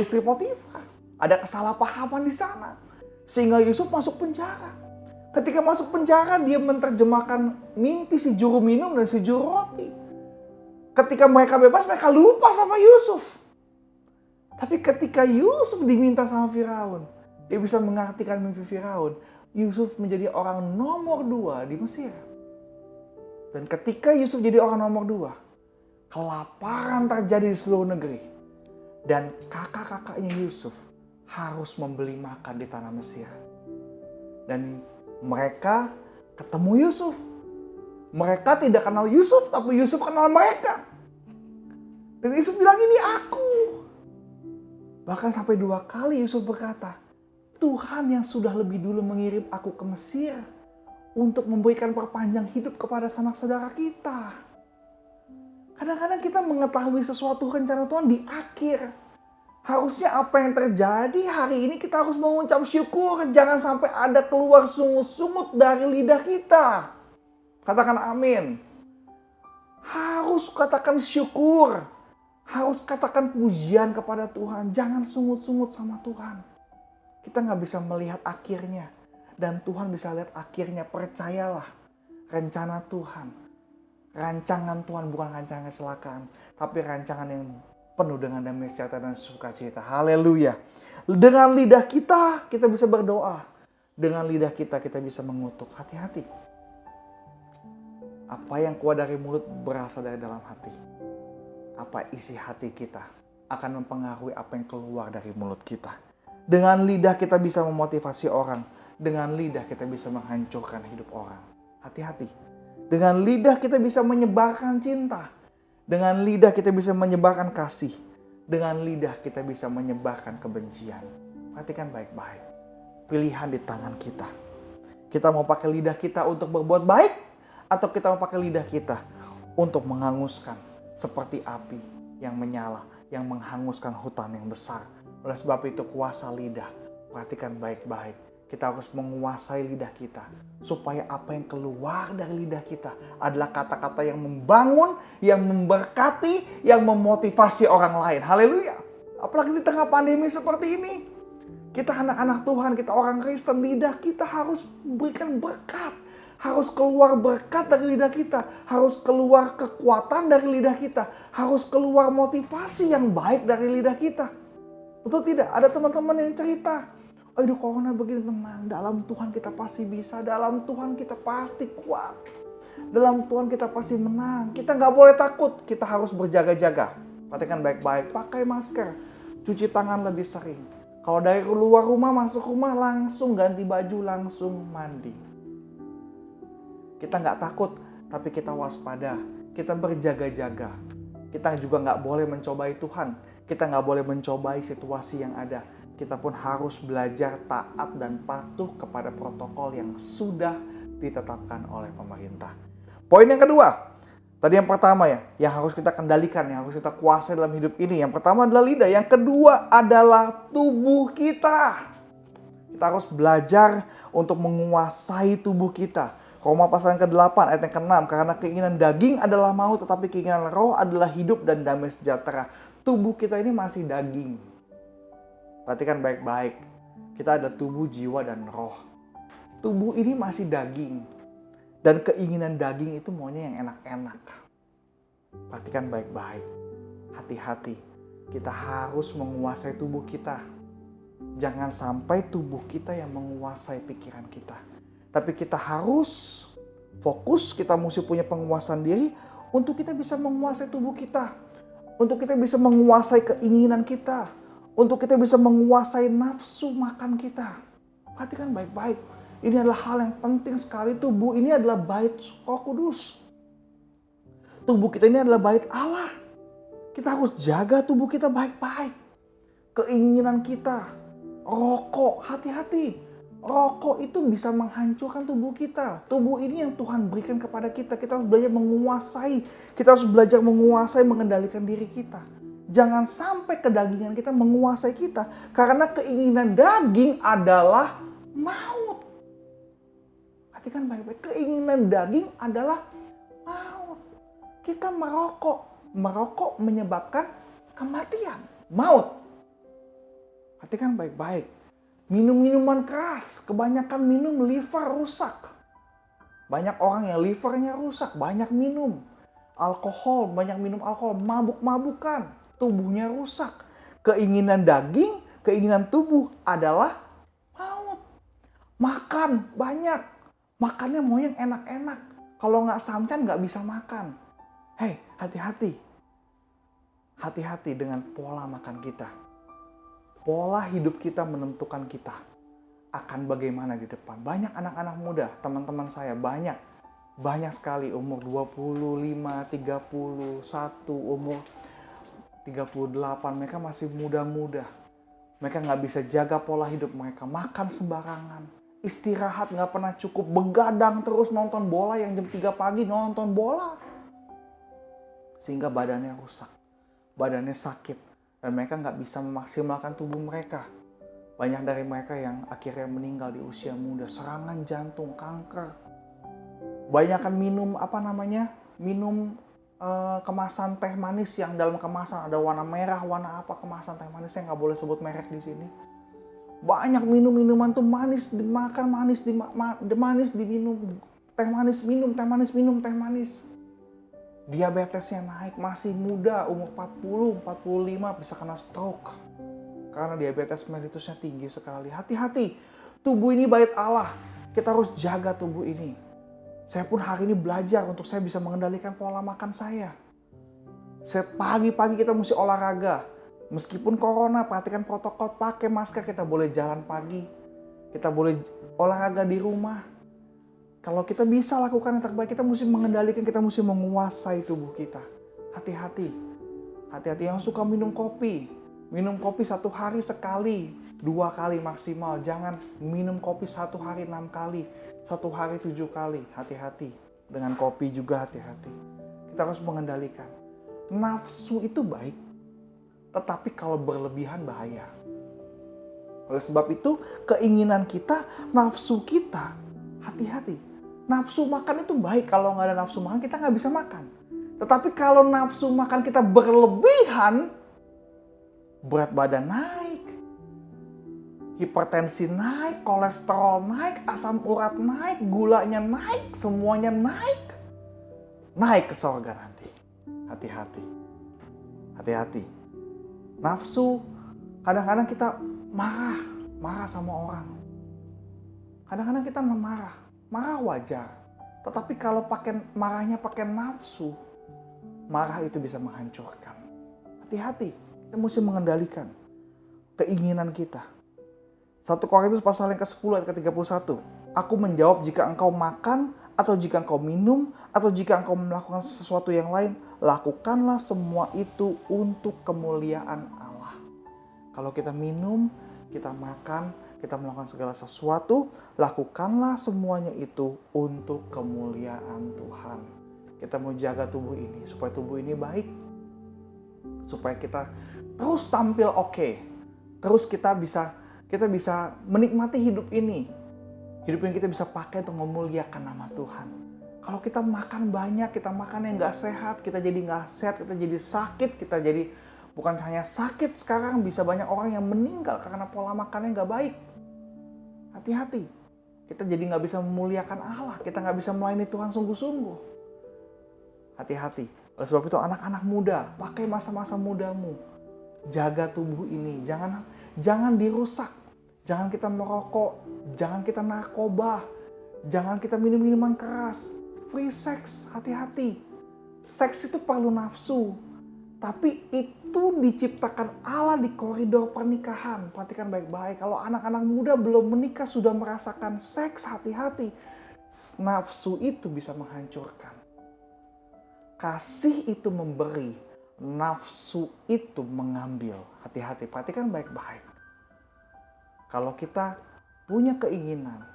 istri Potifar. Ada kesalahpahaman di sana. Sehingga Yusuf masuk penjara. Ketika masuk penjara, dia menerjemahkan mimpi si juru minum dan si juru roti. Ketika mereka bebas, mereka lupa sama Yusuf. Tapi ketika Yusuf diminta sama Firaun, dia bisa mengartikan mimpi Firaun. Yusuf menjadi orang nomor 2 di Mesir. Dan ketika Yusuf jadi orang nomor 2, Kelaparan terjadi di seluruh negeri. Dan kakak-kakaknya Yusuf harus membeli makan di tanah Mesir. Dan mereka ketemu Yusuf. Mereka tidak kenal Yusuf, tapi Yusuf kenal mereka. Dan Yusuf bilang, ini aku. Bahkan sampai 2 kali Yusuf berkata, Tuhan yang sudah lebih dulu mengirim aku ke Mesir untuk memberikan perpanjang hidup kepada sanak saudara kita. Kadang-kadang kita mengetahui sesuatu rencana Tuhan di akhir. Harusnya apa yang terjadi hari ini kita harus mengucap syukur. Jangan sampai ada keluar sungut-sungut dari lidah kita. Katakan amin. Harus katakan syukur. Harus katakan pujian kepada Tuhan. Jangan sungut-sungut sama Tuhan. Kita nggak bisa melihat akhirnya. Dan Tuhan bisa lihat akhirnya. Percayalah. Rencana Tuhan. Rancangan Tuhan bukan rancangan kecelakaan. Tapi rancangan yang penuh dengan damai sejahtera dan sukacita. Haleluya. Dengan lidah kita bisa berdoa. Dengan lidah kita bisa mengutuk. Hati-hati. Apa yang keluar dari mulut berasal dari dalam hati. Apa isi hati kita akan mempengaruhi apa yang keluar dari mulut kita. Dengan lidah kita bisa memotivasi orang. Dengan lidah kita bisa menghancurkan hidup orang. Hati-hati. Dengan lidah kita bisa menyebarkan cinta. Dengan lidah kita bisa menyebarkan kasih. Dengan lidah kita bisa menyebarkan kebencian. Perhatikan baik-baik. Pilihan di tangan kita. Kita mau pakai lidah kita untuk berbuat baik, atau kita mau pakai lidah kita untuk menghanguskan seperti api yang menyala, yang menghanguskan hutan yang besar. Oleh sebab itu kuasa lidah. Perhatikan baik-baik. Kita harus menguasai lidah kita. Supaya apa yang keluar dari lidah kita adalah kata-kata yang membangun, yang memberkati, yang memotivasi orang lain. Haleluya. Apalagi di tengah pandemi seperti ini. Kita anak-anak Tuhan, kita orang Kristen, lidah kita harus berikan berkat. Harus keluar berkat dari lidah kita. Harus keluar kekuatan dari lidah kita. Harus keluar motivasi yang baik dari lidah kita. Betul tidak? Ada teman-teman yang cerita, aduh corona begini, tenang. Dalam Tuhan kita pasti bisa. Dalam Tuhan kita pasti kuat. Dalam Tuhan kita pasti menang. Kita nggak boleh takut. Kita harus berjaga-jaga. Perhatikan baik-baik. Pakai masker. Cuci tangan lebih sering. Kalau dari luar rumah, masuk rumah, langsung ganti baju, langsung mandi. Kita nggak takut, tapi kita waspada. Kita berjaga-jaga. Kita juga nggak boleh mencobai Tuhan. Kita nggak boleh mencobai situasi yang ada. Kita pun harus belajar taat dan patuh kepada protokol yang sudah ditetapkan oleh pemerintah. Poin yang kedua, tadi yang pertama ya, yang harus kita kendalikan, yang harus kita kuasai dalam hidup ini. Yang pertama adalah lidah, yang kedua adalah tubuh kita. Kita harus belajar untuk menguasai tubuh kita. Roma pasal yang ke-8 ayat yang ke-6, karena keinginan daging adalah maut, tetapi keinginan roh adalah hidup dan damai sejahtera. Tubuh kita ini masih daging. Perhatikan baik-baik. Kita ada tubuh, jiwa, dan roh. Tubuh ini masih daging. Dan keinginan daging itu maunya yang enak-enak. Perhatikan baik-baik. Hati-hati. Kita harus menguasai tubuh kita. Jangan sampai tubuh kita yang menguasai pikiran kita. Tapi kita harus fokus, kita mesti punya penguasaan diri untuk kita bisa menguasai tubuh kita. Untuk kita bisa menguasai keinginan kita. Untuk kita bisa menguasai nafsu makan kita. Perhatikan baik-baik. Ini adalah hal yang penting sekali. Tubuh ini adalah bait Roh Kudus. Tubuh kita ini adalah bait Allah. Kita harus jaga tubuh kita baik-baik. Keinginan kita. Rokok, hati-hati. Rokok itu bisa menghancurkan tubuh kita. Tubuh ini yang Tuhan berikan kepada kita. Kita harus belajar menguasai. Kita harus belajar menguasai, mengendalikan diri kita. Jangan sampai kedagingan kita menguasai kita. Karena keinginan daging adalah maut. Perhatikan baik-baik. Keinginan daging adalah maut. Kita merokok. Merokok menyebabkan kematian. Maut. Perhatikan baik-baik. Minum minuman keras. Kebanyakan minum liver rusak. Banyak orang yang livernya rusak. Banyak minum. Alkohol. Banyak minum alkohol. Mabuk-mabukan. Tubuhnya rusak. Keinginan daging, keinginan tubuh adalah maut. Makan banyak. Makannya mau yang enak-enak. Kalau nggak samcan nggak bisa makan. Hei, hati-hati. Hati-hati dengan pola makan kita. Pola hidup kita menentukan kita akan bagaimana di depan. Banyak anak-anak muda, teman-teman saya banyak sekali umur 25, 31, umur 38, mereka masih muda-muda. Mereka nggak bisa jaga pola hidup mereka, makan sembarangan, istirahat nggak pernah cukup, begadang terus nonton bola yang jam 3 pagi nonton bola. Sehingga badannya rusak, badannya sakit, dan mereka nggak bisa memaksimalkan tubuh mereka. Banyak dari mereka yang akhirnya meninggal di usia muda, serangan jantung, kanker. Banyakan minum minum kemasan teh manis yang dalam kemasan ada warna merah, warna apa kemasan teh manis, saya nggak boleh sebut merek di sini. Banyak minum minuman tuh manis, dimakan manis, manis diminum, teh manis minum, teh manis minum, teh manis. Diabetesnya naik, masih muda, umur 40, 45 bisa kena stroke. Karena diabetes mellitusnya tinggi sekali. Hati-hati, tubuh ini bait Allah. Kita harus jaga tubuh ini. Saya pun hari ini belajar untuk saya bisa mengendalikan pola makan saya. Pagi-pagi kita mesti olahraga. Meskipun corona, perhatikan protokol, pakai masker, kita boleh jalan pagi. Kita boleh olahraga di rumah. Kalau kita bisa lakukan yang terbaik, kita mesti mengendalikan, kita mesti menguasai tubuh kita. Hati-hati. Hati-hati yang suka minum kopi. Minum kopi 1 hari sekali, 2 kali maksimal. Jangan minum kopi 1 hari 6 kali, 1 hari 7 kali. Hati-hati. Dengan kopi juga hati-hati. Kita harus mengendalikan. Nafsu itu baik, tetapi kalau berlebihan bahaya. Oleh sebab itu, keinginan kita, nafsu kita, hati-hati. Nafsu makan itu baik, kalau nggak ada nafsu makan kita nggak bisa makan. Tetapi kalau nafsu makan kita berlebihan, berat badan naik, hipertensi naik, kolesterol naik, asam urat naik, gulanya naik, semuanya naik. Naik ke sorga nanti. Hati-hati. Hati-hati. Nafsu, kadang-kadang kita marah sama orang. Kadang-kadang kita marah wajar. Tetapi kalau marahnya pakai nafsu, marah itu bisa menghancurkan. Hati-hati. Kita mesti mengendalikan keinginan kita. 1 Korintus pasal yang ke-10 ayat ke-31. Aku menjawab, jika engkau makan atau jika engkau minum atau jika engkau melakukan sesuatu yang lain, lakukanlah semua itu untuk kemuliaan Allah. Kalau kita minum, kita makan, kita melakukan segala sesuatu, lakukanlah semuanya itu untuk kemuliaan Tuhan. Kita mau jaga tubuh ini supaya tubuh ini baik. Supaya kita terus tampil oke. Terus kita bisa menikmati hidup ini. Hidup yang kita bisa pakai untuk memuliakan nama Tuhan. Kalau kita makan banyak, kita makan yang nggak sehat, kita jadi nggak sehat, kita jadi sakit, kita jadi bukan hanya sakit, sekarang bisa banyak orang yang meninggal karena pola makannya nggak baik. Hati-hati. Kita jadi nggak bisa memuliakan Allah, kita nggak bisa melayani Tuhan sungguh-sungguh. Hati-hati. Oleh sebab itu anak-anak muda, pakai masa-masa mudamu. Jaga tubuh ini, jangan dirusak. Jangan kita merokok, jangan kita narkoba, jangan kita minum minuman keras. Free sex, hati-hati. Seks itu perlu nafsu, tapi itu diciptakan Allah di koridor pernikahan. Perhatikan baik-baik, kalau anak-anak muda belum menikah sudah merasakan seks, hati-hati. Nafsu itu bisa menghancurkan. Kasih itu memberi, nafsu itu mengambil. Hati-hati, perhatikan baik-baik. Kalau kita punya keinginan,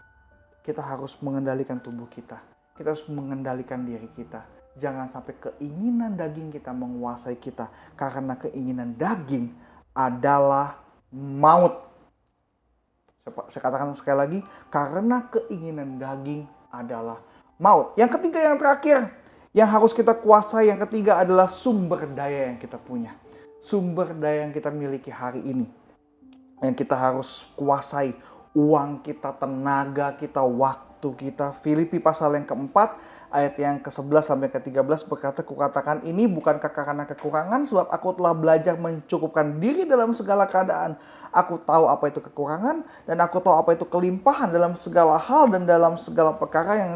kita harus mengendalikan tubuh kita. Kita harus mengendalikan diri kita. Jangan sampai keinginan daging kita menguasai kita. Karena keinginan daging adalah maut. Saya katakan sekali lagi, karena keinginan daging adalah maut. Yang ketiga, yang terakhir, yang harus kita kuasai, yang ketiga adalah sumber daya yang kita punya. Sumber daya yang kita miliki hari ini. Yang kita harus kuasai, uang kita, tenaga kita, waktu kita. Filipi pasal yang keempat, ayat yang ke-11 sampai ke-13 berkata, kukatakan ini bukankah karena kekurangan, sebab aku telah belajar mencukupkan diri dalam segala keadaan. Aku tahu apa itu kekurangan, dan aku tahu apa itu kelimpahan dalam segala hal dan dalam segala perkara yang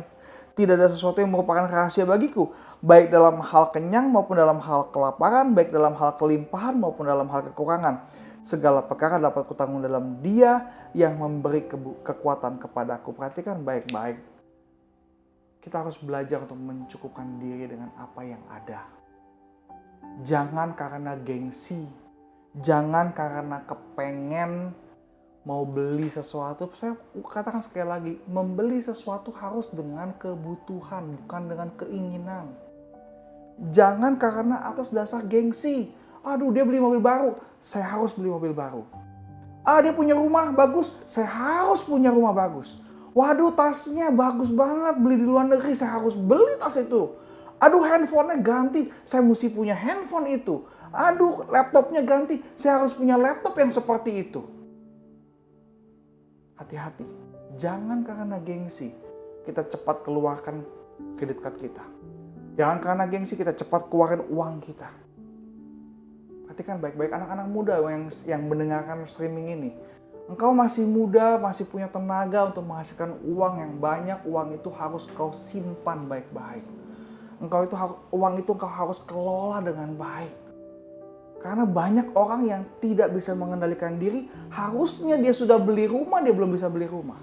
tidak ada sesuatu yang merupakan rahasia bagiku, baik dalam hal kenyang maupun dalam hal kelaparan, baik dalam hal kelimpahan maupun dalam hal kekurangan. Segala perkara dapat kutanggung dalam Dia yang memberi kekuatan kepadaku. Perhatikan baik-baik. Kita harus belajar untuk mencukupkan diri dengan apa yang ada. Jangan karena gengsi, jangan karena kepengen mau beli sesuatu. Saya katakan sekali lagi, membeli sesuatu harus dengan kebutuhan, bukan dengan keinginan. Jangan karena atas dasar gengsi. Aduh, dia beli mobil baru, saya harus beli mobil baru. Dia punya rumah bagus, saya harus punya rumah bagus. Waduh, tasnya bagus banget, beli di luar negeri, saya harus beli tas itu. Aduh, handphonenya ganti, saya mesti punya handphone itu. Aduh, laptopnya ganti, saya harus punya laptop yang seperti itu. Hati-hati, jangan karena gengsi kita cepat keluarkan kredit card kita. Jangan karena gengsi kita cepat keluarin uang kita. Perhatikan baik-baik anak-anak muda yang mendengarkan streaming ini. Engkau masih muda, masih punya tenaga untuk menghasilkan uang yang banyak. Uang itu harus kau simpan baik-baik. Uang itu engkau harus kelola dengan baik. Karena banyak orang yang tidak bisa mengendalikan diri, harusnya dia sudah beli rumah, dia belum bisa beli rumah.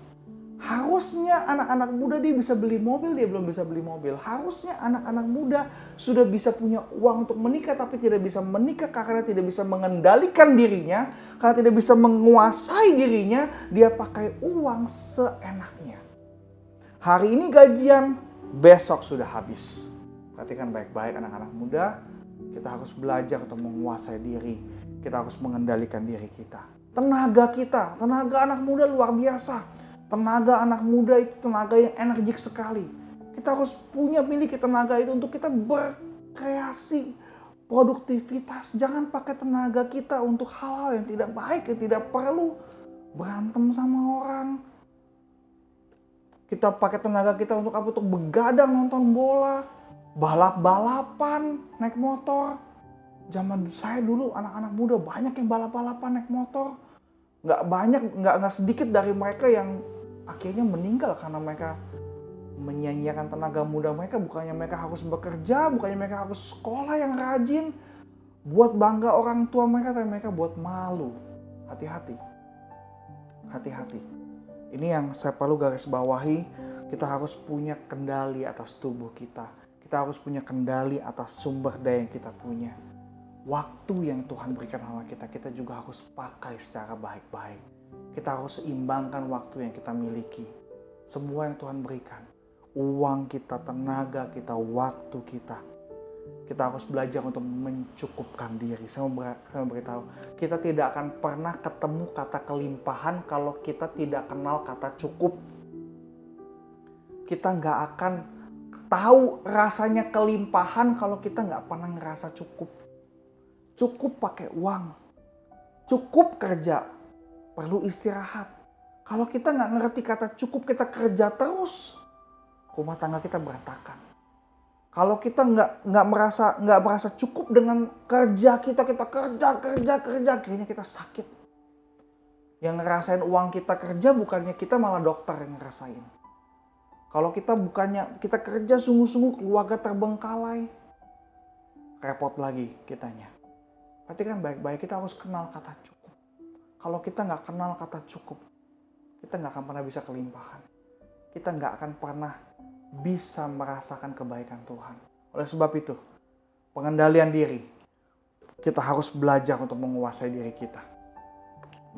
Harusnya anak-anak muda dia bisa beli mobil, dia belum bisa beli mobil. Harusnya anak-anak muda sudah bisa punya uang untuk menikah, tapi tidak bisa menikah karena tidak bisa mengendalikan dirinya, karena tidak bisa menguasai dirinya, dia pakai uang seenaknya. Hari ini gajian, besok sudah habis. Perhatikan baik-baik anak-anak muda, kita harus belajar untuk menguasai diri. Kita harus mengendalikan diri kita. Tenaga kita, tenaga anak muda luar biasa. Tenaga anak muda itu tenaga yang energik sekali. Kita harus miliki tenaga itu untuk kita berkreasi, produktivitas. Jangan pakai tenaga kita untuk hal-hal yang tidak baik, yang tidak perlu. Berantem sama orang. Kita pakai tenaga kita untuk apa? Untuk begadang nonton bola. Balap-balapan naik motor. Zaman saya dulu anak-anak muda banyak yang balap-balapan naik motor. Nggak sedikit dari mereka yang akhirnya meninggal karena mereka menyanyiakan tenaga muda mereka. Bukannya mereka harus bekerja, bukannya mereka harus sekolah yang rajin buat bangga orang tua mereka, tapi mereka buat malu. Hati-hati. Hati-hati. Ini yang saya perlu garis bawahi. Kita harus punya kendali atas tubuh kita. Kita harus punya kendali atas sumber daya yang kita punya. Waktu yang Tuhan berikan sama kita, kita juga harus pakai secara baik-baik. Kita harus seimbangkan waktu yang kita miliki. Semua yang Tuhan berikan. Uang kita, tenaga kita, waktu kita. Kita harus belajar untuk mencukupkan diri. Saya beritahu, kita tidak akan pernah ketemu kata kelimpahan kalau kita tidak kenal kata cukup. Kita nggak akan tahu rasanya kelimpahan kalau kita nggak pernah ngerasa cukup. Cukup pakai uang, cukup kerja, perlu istirahat. Kalau kita nggak ngerti kata cukup, kita kerja terus, rumah tangga kita berantakan. Kalau kita nggak merasa cukup dengan kerja kita kerja, akhirnya kita sakit. Yang ngerasain uang kita kerja bukannya kita, malah dokter yang ngerasain. Kalau kita kerja sungguh-sungguh, keluarga terbengkalai, repot lagi kitanya. Perhatikan baik-baik, kita harus kenal kata cukup. Kalau kita nggak kenal kata cukup, kita nggak akan pernah bisa kelimpahan. Kita nggak akan pernah bisa merasakan kebaikan Tuhan. Oleh sebab itu, pengendalian diri, kita harus belajar untuk menguasai diri kita.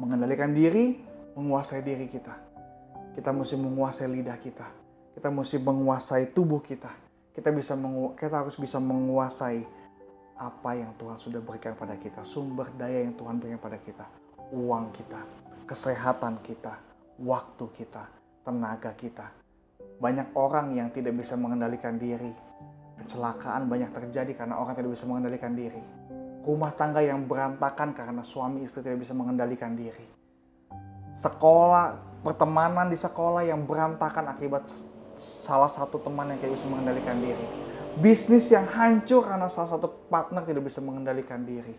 Mengendalikan diri, menguasai diri kita. Kita mesti menguasai lidah kita. Kita mesti menguasai tubuh kita. Kita harus bisa menguasai apa yang Tuhan sudah berikan pada kita. Sumber daya yang Tuhan berikan pada kita. Uang kita, kesehatan kita, waktu kita, tenaga kita. Banyak orang yang tidak bisa mengendalikan diri. Kecelakaan banyak terjadi karena orang tidak bisa mengendalikan diri. Rumah tangga yang berantakan karena suami istri tidak bisa mengendalikan diri. Sekolah, pertemanan di sekolah yang berantakan akibat salah satu teman yang tidak bisa mengendalikan diri. Bisnis yang hancur karena salah satu partner tidak bisa mengendalikan diri.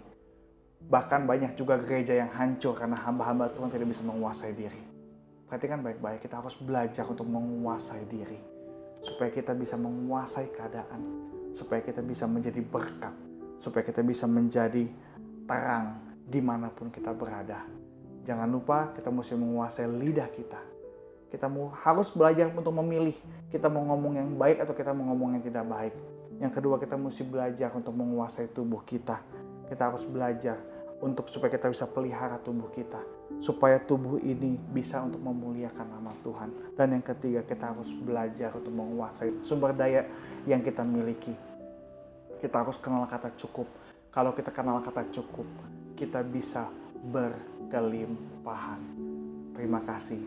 Bahkan banyak juga gereja yang hancur karena hamba-hamba Tuhan tidak bisa menguasai diri. Perhatikan baik-baik, kita harus belajar untuk menguasai diri. supaya kita bisa menguasai keadaan, supaya kita bisa menjadi berkat, supaya kita bisa menjadi terang dimanapun kita berada. Jangan lupa kita mesti menguasai lidah kita. Kita harus belajar untuk memilih, kita mau ngomong yang baik atau kita mau ngomong yang tidak baik. Yang kedua, kita mesti belajar untuk menguasai tubuh kita. Kita harus belajar supaya kita bisa pelihara tubuh kita, supaya tubuh ini bisa untuk memuliakan nama Tuhan. Dan yang ketiga, kita harus belajar untuk menguasai sumber daya yang kita miliki. Kita harus kenal kata cukup. Kalau kita kenal kata cukup, kita bisa berkelimpahan. Terima kasih.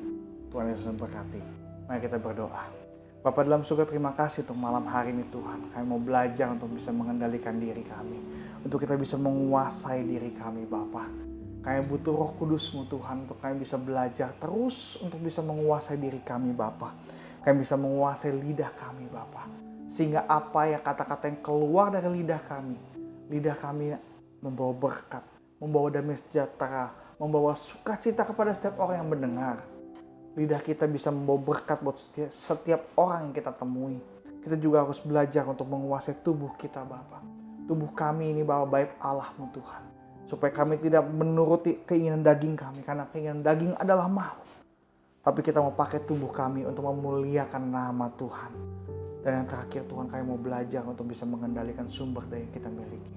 Tuhan Yesus memberkati. Mari kita berdoa. Bapa dalam surga, terima kasih untuk malam hari ini Tuhan. Kami mau belajar untuk bisa mengendalikan diri kami. Untuk kita bisa menguasai diri kami Bapa. Kami butuh Roh Kudus-Mu Tuhan. Untuk kami bisa belajar terus untuk bisa menguasai diri kami Bapa. Kami bisa menguasai lidah kami Bapa. Sehingga apa ya kata-kata yang keluar dari lidah kami membawa berkat, membawa damai sejahtera, membawa sukacita kepada setiap orang yang mendengar. Lidah kita bisa membawa berkat buat setiap orang yang kita temui. Kita juga harus belajar untuk menguasai tubuh kita Bapa. Tubuh kami ini Bapa baik Allah-Mu Tuhan. Supaya kami tidak menuruti keinginan daging kami. Karena keinginan daging adalah maut. Tapi kita mau pakai tubuh kami untuk memuliakan nama Tuhan. Dan yang terakhir Tuhan, kami mau belajar untuk bisa mengendalikan sumber daya yang kita miliki.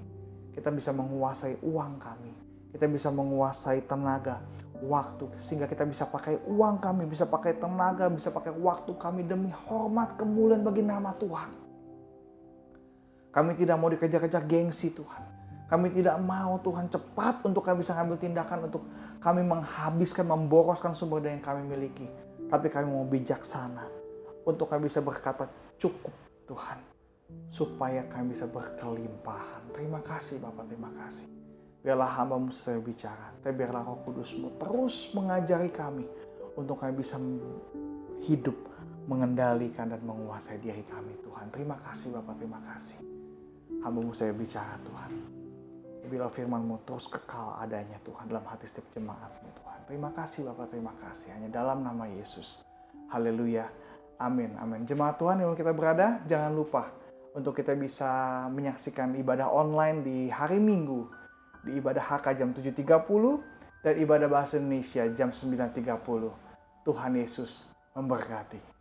Kita bisa menguasai uang kami. Kita bisa menguasai tenaga, waktu, sehingga kita bisa pakai uang kami, bisa pakai tenaga, bisa pakai waktu kami demi hormat kemuliaan bagi nama Tuhan. Kami tidak mau dikejar-kejar gengsi Tuhan. Kami tidak mau Tuhan cepat untuk kami bisa ambil tindakan untuk kami menghabiskan, memboroskan sumber daya yang kami miliki. Tapi kami mau bijaksana untuk kami bisa berkata cukup Tuhan. Supaya kami bisa berkelimpahan. Terima kasih Bapak, terima kasih. Biarlah hamba-Mu selesai bicara. Tapi biarlah Roh Kudus-Mu terus mengajari kami untuk kami bisa hidup, mengendalikan dan menguasai diri kami Tuhan. Terima kasih Bapak, terima kasih. Hamba-Mu saya bicara Tuhan. Biarlah firman-Mu terus kekal adanya Tuhan dalam hati setiap jemaat-Mu Tuhan. Terima kasih Bapak, terima kasih. Hanya dalam nama Yesus. Haleluya. Amin, amin. Jemaat Tuhan yang kita berada, jangan lupa untuk kita bisa menyaksikan ibadah online di hari Minggu. Di ibadah HK jam 7.30 dan ibadah bahasa Indonesia jam 9.30. Tuhan Yesus memberkati.